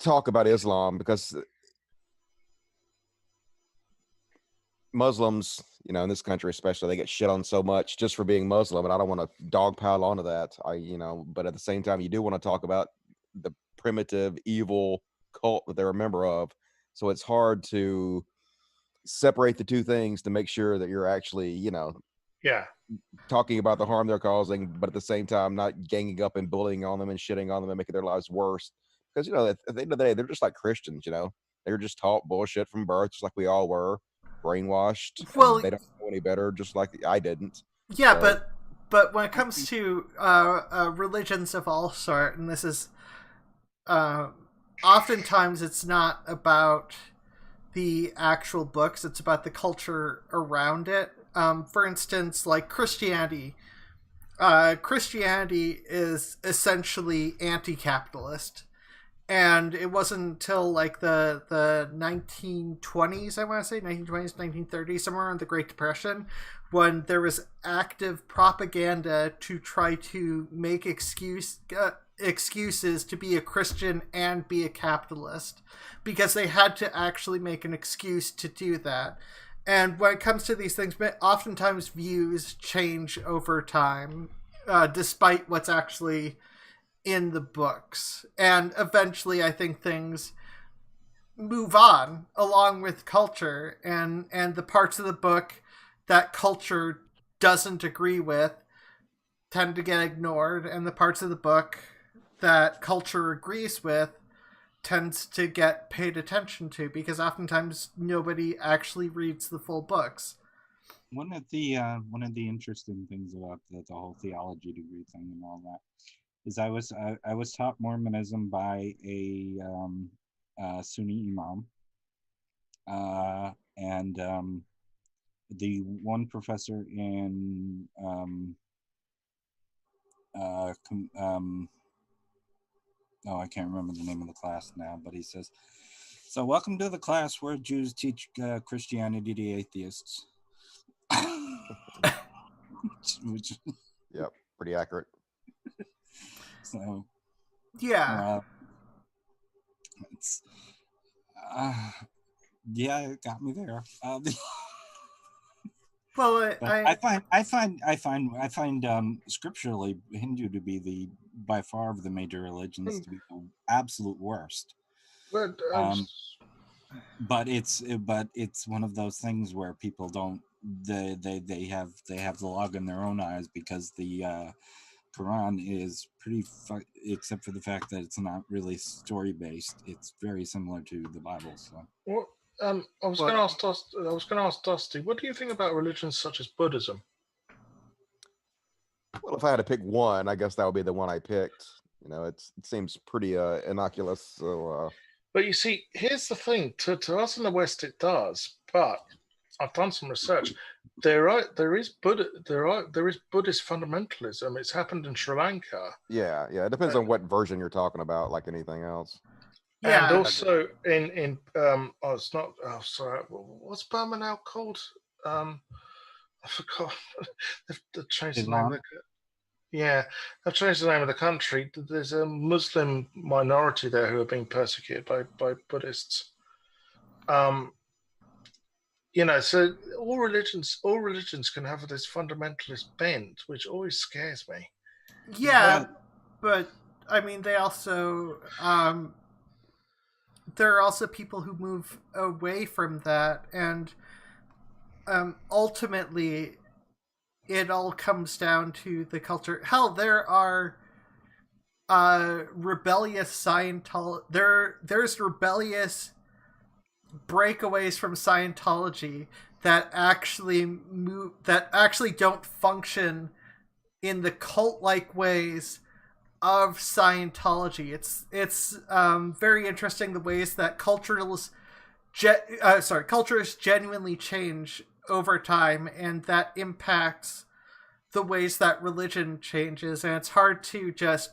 talk about Islam, because Muslims, you know, in this country especially, they get shit on so much just for being Muslim, and I don't want to dogpile onto that. But at the same time, you do want to talk about the primitive, evil cult that they're a member of. So it's hard to separate the two things to make sure that you're actually, Yeah. talking about the harm they're causing, but at the same time not ganging up and bullying on them and shitting on them and making their lives worse. Because, at the end of the day, they're just like Christians, They were just taught bullshit from birth, just like we all were, brainwashed. Well, they don't know any better, just like I didn't. Yeah, so. But when it comes to religions of all sort, and this is oftentimes it's not about the actual books, it's about the culture around it. For instance, like Christianity. Christianity is essentially anti-capitalist. And it wasn't until like the 1920s, I want to say, 1920s, 1930s, somewhere around the Great Depression, when there was active propaganda to try to make excuses to be a Christian and be a capitalist, because they had to actually make an excuse to do that. And when it comes to these things, oftentimes views change over time, despite what's actually in the books. And eventually I think things move on along with culture, and the parts of the book that culture doesn't agree with tend to get ignored, and the parts of the book that culture agrees with tends to get paid attention to, because oftentimes nobody actually reads the full books. One of the interesting things about the whole theology degree thing and all that is I was taught Mormonism by a Sunni imam, and the one professor in I can't remember the name of the class now, but he says, "So welcome to the class where Jews teach Christianity to atheists." which Yep, pretty accurate. So yeah, it's it got me there. well, I find scripturally Hindu to be by far of the major religions to be the absolute worst. But it's one of those things where people don't they have the log in their own eyes, because the Quran is pretty except for the fact that it's not really story based. It's very similar to the Bible. So. Well, I was going to ask Dusty, what do you think about religions such as Buddhism? Well, if I had to pick one, I guess that would be the one I picked. It seems pretty innocuous. So, but you see, here's the thing: to us in the West, it does. But I've done some research. There is Buddhist fundamentalism. It's happened in Sri Lanka. Yeah. It depends on what version you're talking about, like anything else. yeah. And also in it's not. Oh, sorry. What's Burma now called? I forgot. They've changed the name of the. Yeah, they've changed the name of the country. There's a Muslim minority there who are being persecuted by Buddhists. So all religions can have this fundamentalist bent, which always scares me. Yeah, but I mean, they also there are also people who move away from that, and ultimately it all comes down to the culture. Hell, there are rebellious Scientology. There's rebellious breakaways from Scientology that actually don't function in the cult-like ways of Scientology. It's very interesting the ways that cultures genuinely change over time, and that impacts the ways that religion changes, and it's hard to just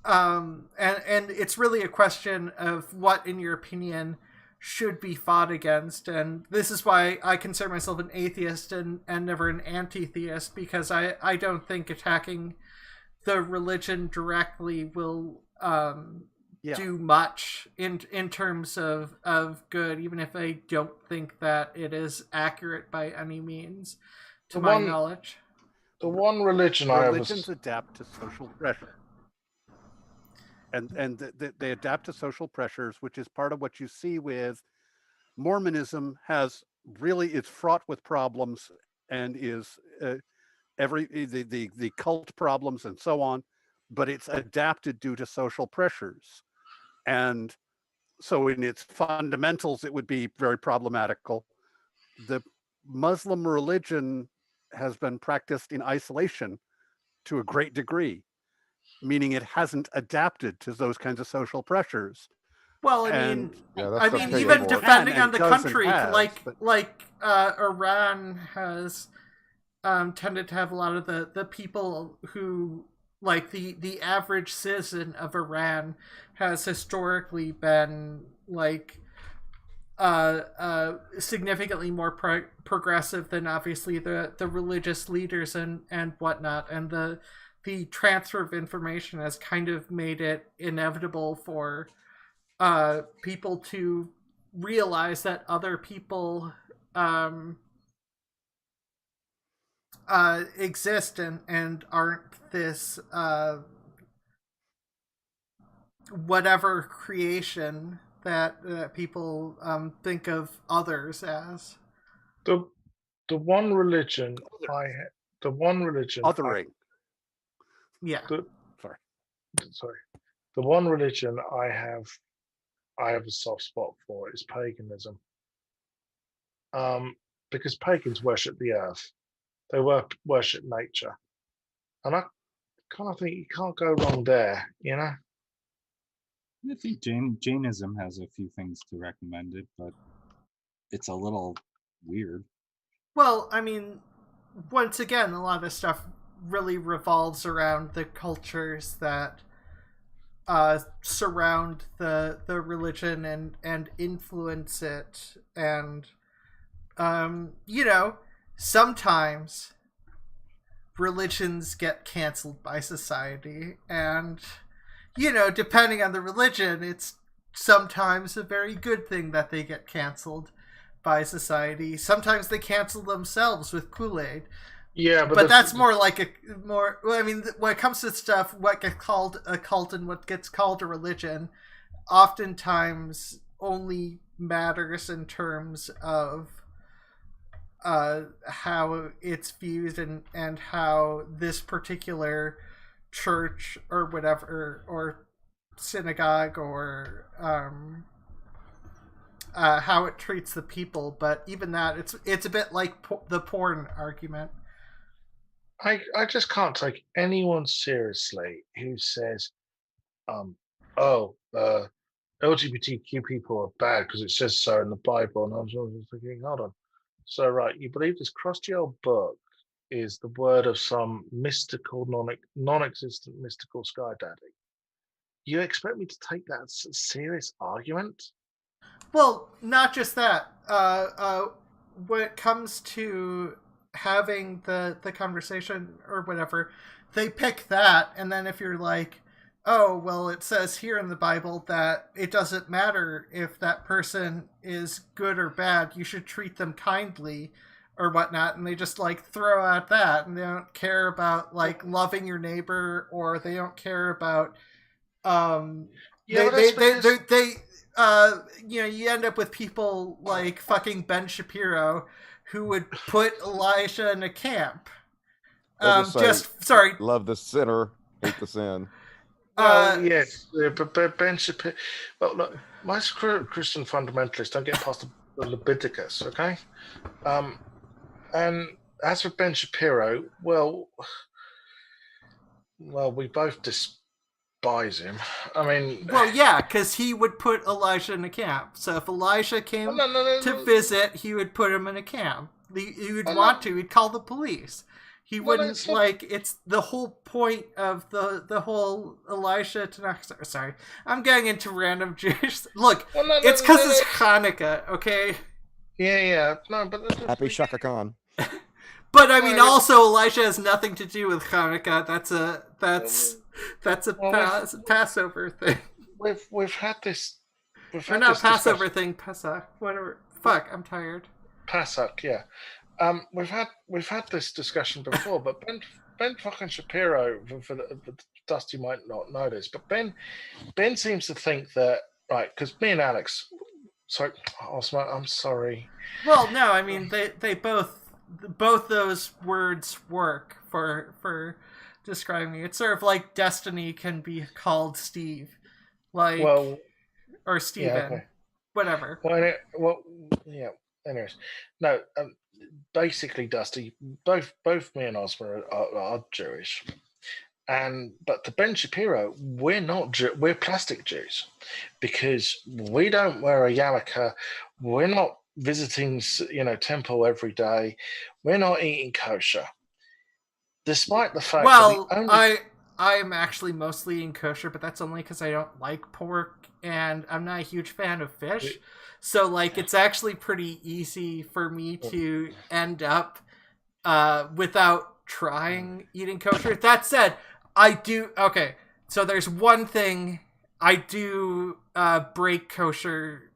and it's really a question of what, in your opinion, should be fought against. And this is why I consider myself an atheist and never an anti-theist, because I don't think attacking the religion directly will do much in terms of good, even if I don't think that it is accurate by any means, to my knowledge. The one religion religions adapt to social pressure. And they adapt to social pressures, which is part of what you see with Mormonism. It's fraught with problems, and is the cult problems and so on, but it's adapted due to social pressures. And so in its fundamentals, it would be very problematical. The Muslim religion has been practiced in isolation to a great degree, meaning it hasn't adapted to those kinds of social pressers. Well, even depending on the country, Iran has tended to have a lot of the people who, like the average citizen of Iran has historically been significantly more progressive than obviously the religious leaders and whatnot, and the transfer of information has kind of made it inevitable for people to realize that other people exist and aren't this whatever creation that people think of others as. The one religion othering. The one religion I have a soft spot for is paganism. Because pagans worship the earth. They worship nature. And I kind of think you can't go wrong there, you know? I think Jainism has a few things to recommend it, but it's a little weird. Well, I mean, once again, a lot of stuff really revolves around the cultures that surround the religion and influence it. And, sometimes religions get canceled by society, and depending on the religion, it's sometimes a very good thing that they get canceled by society. Sometimes they cancel themselves with Kool-Aid. Yeah, but that's more like when it comes to stuff, what gets called a cult and what gets called a religion, oftentimes only matters in terms of how it's viewed and how this particular church or whatever, or synagogue, or how it treats the people. But even that, it's a bit like the porn argument. I just can't take anyone seriously who says, LGBTQ people are bad because it says so in the Bible. And I was thinking, hold on. So, right, you believe this crusty old book is the word of some mystical, non-existent mystical sky daddy? You expect me to take that as a serious argument? Well, not just that. When it comes to having the conversation or whatever, they pick that, and then if you're like, oh, well, it says here in the Bible that it doesn't matter if that person is good or bad, you should treat them kindly or whatnot, and they just throw out that, and they don't care about loving your neighbor, or they don't care about you end up with people like fucking Ben Shapiro who would put Elijah in a camp. Love the sinner, hate the sin. Yes, but Ben Shapiro. Well, look, most Christian fundamentalists don't get past the Leviticus, okay? And as for Ben Shapiro, well, we both despise him. I mean, Well, yeah, because he would put Elijah in a camp. So if Elijah came to visit, he would put him in a camp. He would he'd call the police. He wouldn't it's the whole point of the whole Elisha Tanakh. Sorry, I'm getting into random Jewish. Look, it's because it's Hanukkah, okay? Yeah. No, but Happy Shaka Khan. But I mean, also Elisha has nothing to do with Hanukkah. That's a Passover thing. We've had this. Or not Passover thing, Pesach, whatever. Fuck, I'm tired. Pesach, yeah. We've had this discussion before, but Ben fucking Shapiro, for Dusty might not know this, but Ben seems to think that, right, because me and Alex, sorry, Ozma, I'm sorry. Well, no, I mean they both those words work for describing me. It's sort of like Destiny can be called Steve, or Steven, yeah, okay. Whatever. Well, yeah. Anyways, no. Basically, Dusty, both me and Ozma are Jewish, but the Ben Shapiro, we're not. We're plastic Jews, because we don't wear a yarmulke. We're not visiting, temple every day. We're not eating kosher, despite the fact. Well, I'm actually mostly eating kosher, but that's only because I don't like pork and I'm not a huge fan of fish. So, it's actually pretty easy for me to end up without trying eating kosher. That said, I do... Okay, so there's one thing I do break kosher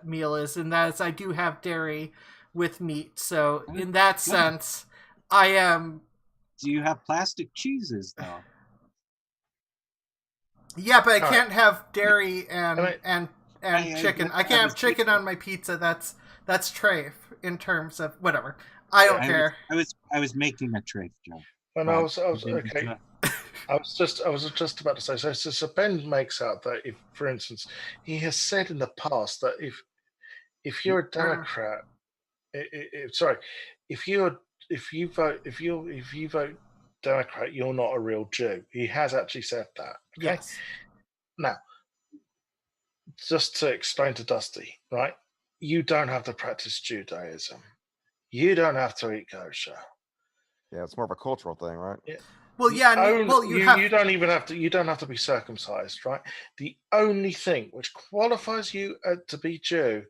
meal is, and that is I do have dairy with meat. So, in that sense, I am... Do you have plastic cheeses, though? Yeah, but I can't have dairy and chicken. I can't have chicken on my pizza. That's treif in terms of whatever. I don't care. I was making a treif joke. And I was okay. I was just about to say. So Ben makes out that if, for instance, he has said in the past that if you're a Democrat, if you vote Democrat, you're not a real Jew. He has actually said that. Okay? Yes. Now, just to explain to Dusty, right? You don't have to practice Judaism. You don't have to eat kosher. Yeah, it's more of a cultural thing, right? Yeah. Well, yeah. You don't even have to. You don't have to be circumcised, right? The only thing which qualifies you to be Jew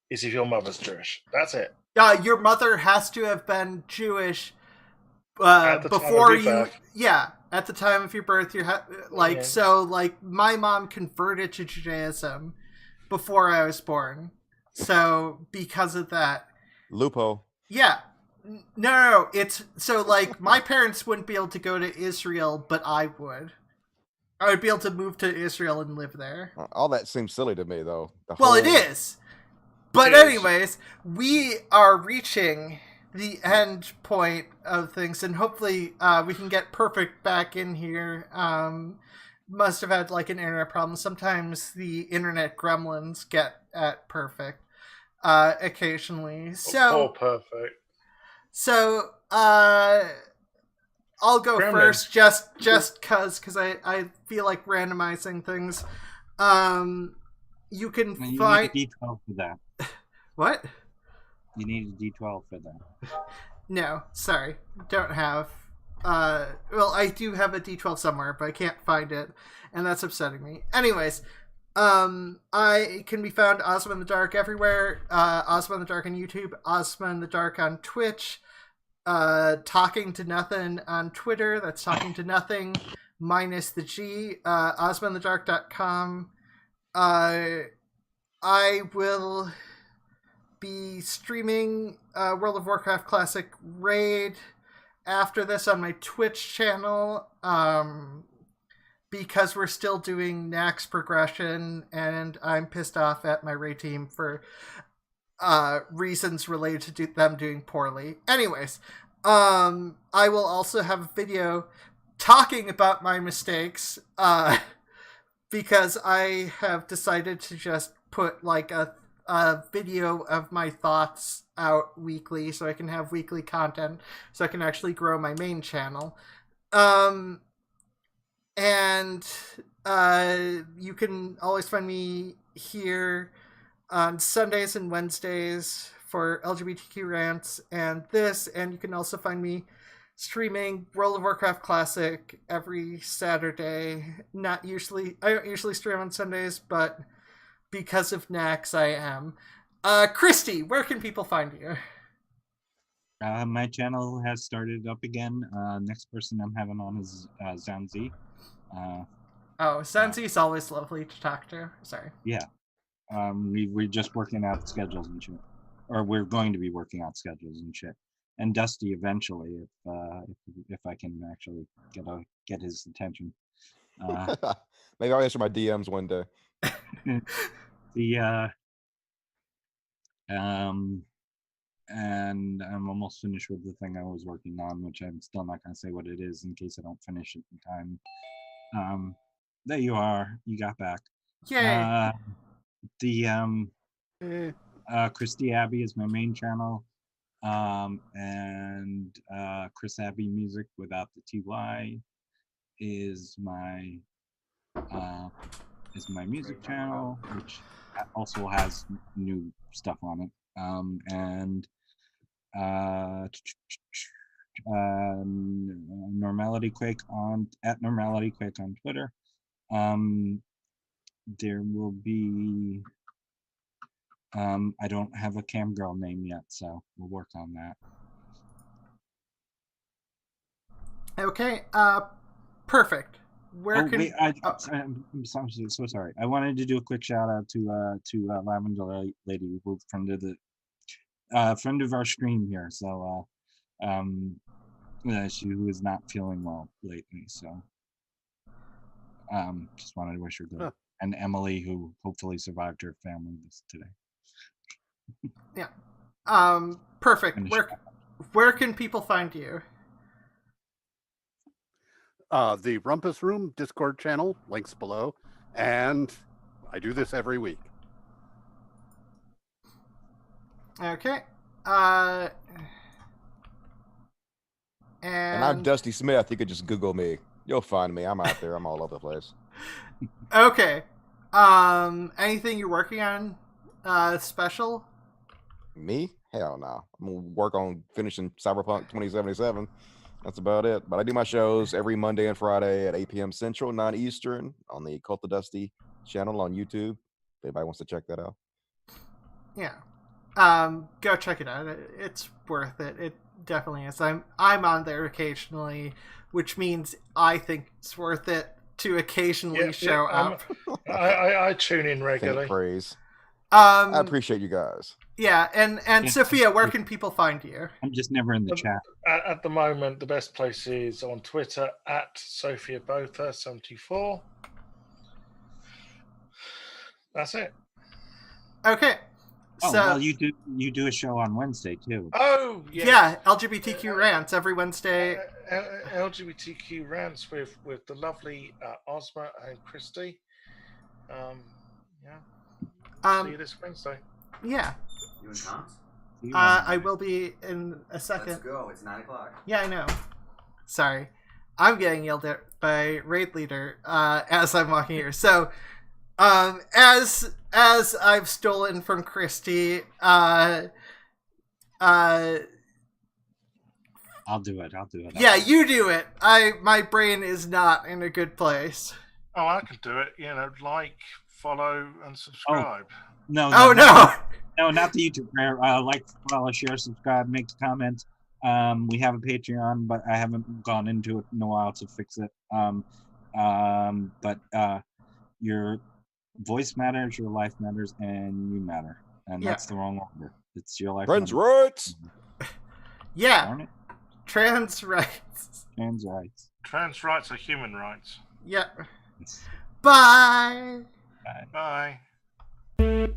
is if your mother's Jewish. That's it. Your mother has to have been Jewish before you. Yeah, at the time of your birth, my mom converted to Judaism before I was born. So because of that, Lupo. Yeah. No. It's so my parents wouldn't be able to go to Israel, but I would. I would be able to move to Israel and live there. All that seems silly to me, though. It is. But anyways, we are reaching the end point of things, and hopefully we can get Perfict back in here. Must have had an internet problem. Sometimes the internet gremlins get at Perfict occasionally. So Perfict. So I'll go first, just because I feel like randomizing things. You can find need a D12 for that. What? You need a D12 for that. No, sorry, don't have. I do have a D12 somewhere, but I can't find it, and that's upsetting me. Anyways, I can be found Ozma in the Dark everywhere. Ozma in the Dark on YouTube, Ozma in the Dark on Twitch, Talking to Nothing on Twitter. That's Talking to Nothing minus the G. OzmaInTheDark.com. I will be streaming World of Warcraft Classic Raid after this on my Twitch channel, because we're still doing Nax progression, and I'm pissed off at my raid team for reasons related to them doing poorly. Anyways, I will also have a video talking about my mistakes, because I have decided to just put like a video of my thoughts out weekly so I can have weekly content so I can actually grow my main channel. And you can always find me here on Sundays and Wednesdays for LGBTQ rants and this, and you can also find me streaming World of Warcraft Classic every Saturday. I don't usually stream on Sundays, but because of Nax, I am. Christy, where can people find you? My channel has started up again. Next person I'm having on is Zanzi. Zanzi's always lovely to talk to. Sorry. Yeah. We're just working out schedules and shit. Or we're going to be working out schedules and shit. And Dusty eventually, if I can actually get his attention. Maybe I'll answer my DMs one day. And I'm almost finished with the thing I was working on, which I'm still not going to say what it is in case I don't finish it in time. There you are. You got back. Yay. Christy Abbey is my main channel. And Chris Abbey Music without the TY is my music channel, which also has new stuff on it. And Normality Quake at Normality Quake on Twitter. There will be I don't have a cam girl name yet, so we'll work on that. Okay, perfect. I'm so sorry. I wanted to do a quick shout out to Lavender Lady, who friend of our stream here. So she who is not feeling well lately. So just wanted to wish her good. And Emily, who hopefully survived her family today. Yeah. Perfect. Where can people find you? The Rumpus Room Discord channel, links below, and I do this every week. Okay. And I'm Dusty Smith. You could just Google me. You'll find me. I'm out there. I'm all over the place. Okay. Anything you're working on special? Me? Hell no. I'm gonna work on finishing Cyberpunk 2077. That's about it. But I do my shows every Monday and Friday at 8 p.m. Central, 9 Eastern on the Cult of Dusty channel on YouTube. If anybody wants to check that out. Yeah. Go check it out. It's worth it. It definitely is. I'm on there occasionally, which means I think it's worth it to occasionally show up. I tune in regularly. Praise. I appreciate you guys. Yeah, and Sophia, where can people find you? I'm just never in the chat. At the moment, the best place is on Twitter at Sophia Botha 74. That's it. Okay. Oh, well, you do a show on Wednesday too. Oh, yes. Yeah, LGBTQ rants every Wednesday. LGBTQ rants with the lovely Ozma and Christy. See you this Wednesday. Yeah. You in comms? I will be in a second. Let's go. It's 9:00. Yeah, I know. Sorry. I'm getting yelled at by Raid Leader as I'm walking here. So, as I've stolen from Christy, I'll do it. Yeah, you do it. My brain is not in a good place. Oh, I can do it. Like, follow, and subscribe. No. No, not the YouTube. Like, follow, share, subscribe, make a comment. We have a Patreon, but I haven't gone into it in a while to fix it. But your voice matters, your life matters, and you matter. And that's the wrong order. It's your life. Trans rights. Yeah. Trans rights. Trans rights. Trans rights are human rights. Yeah. Bye. Bye. Bye.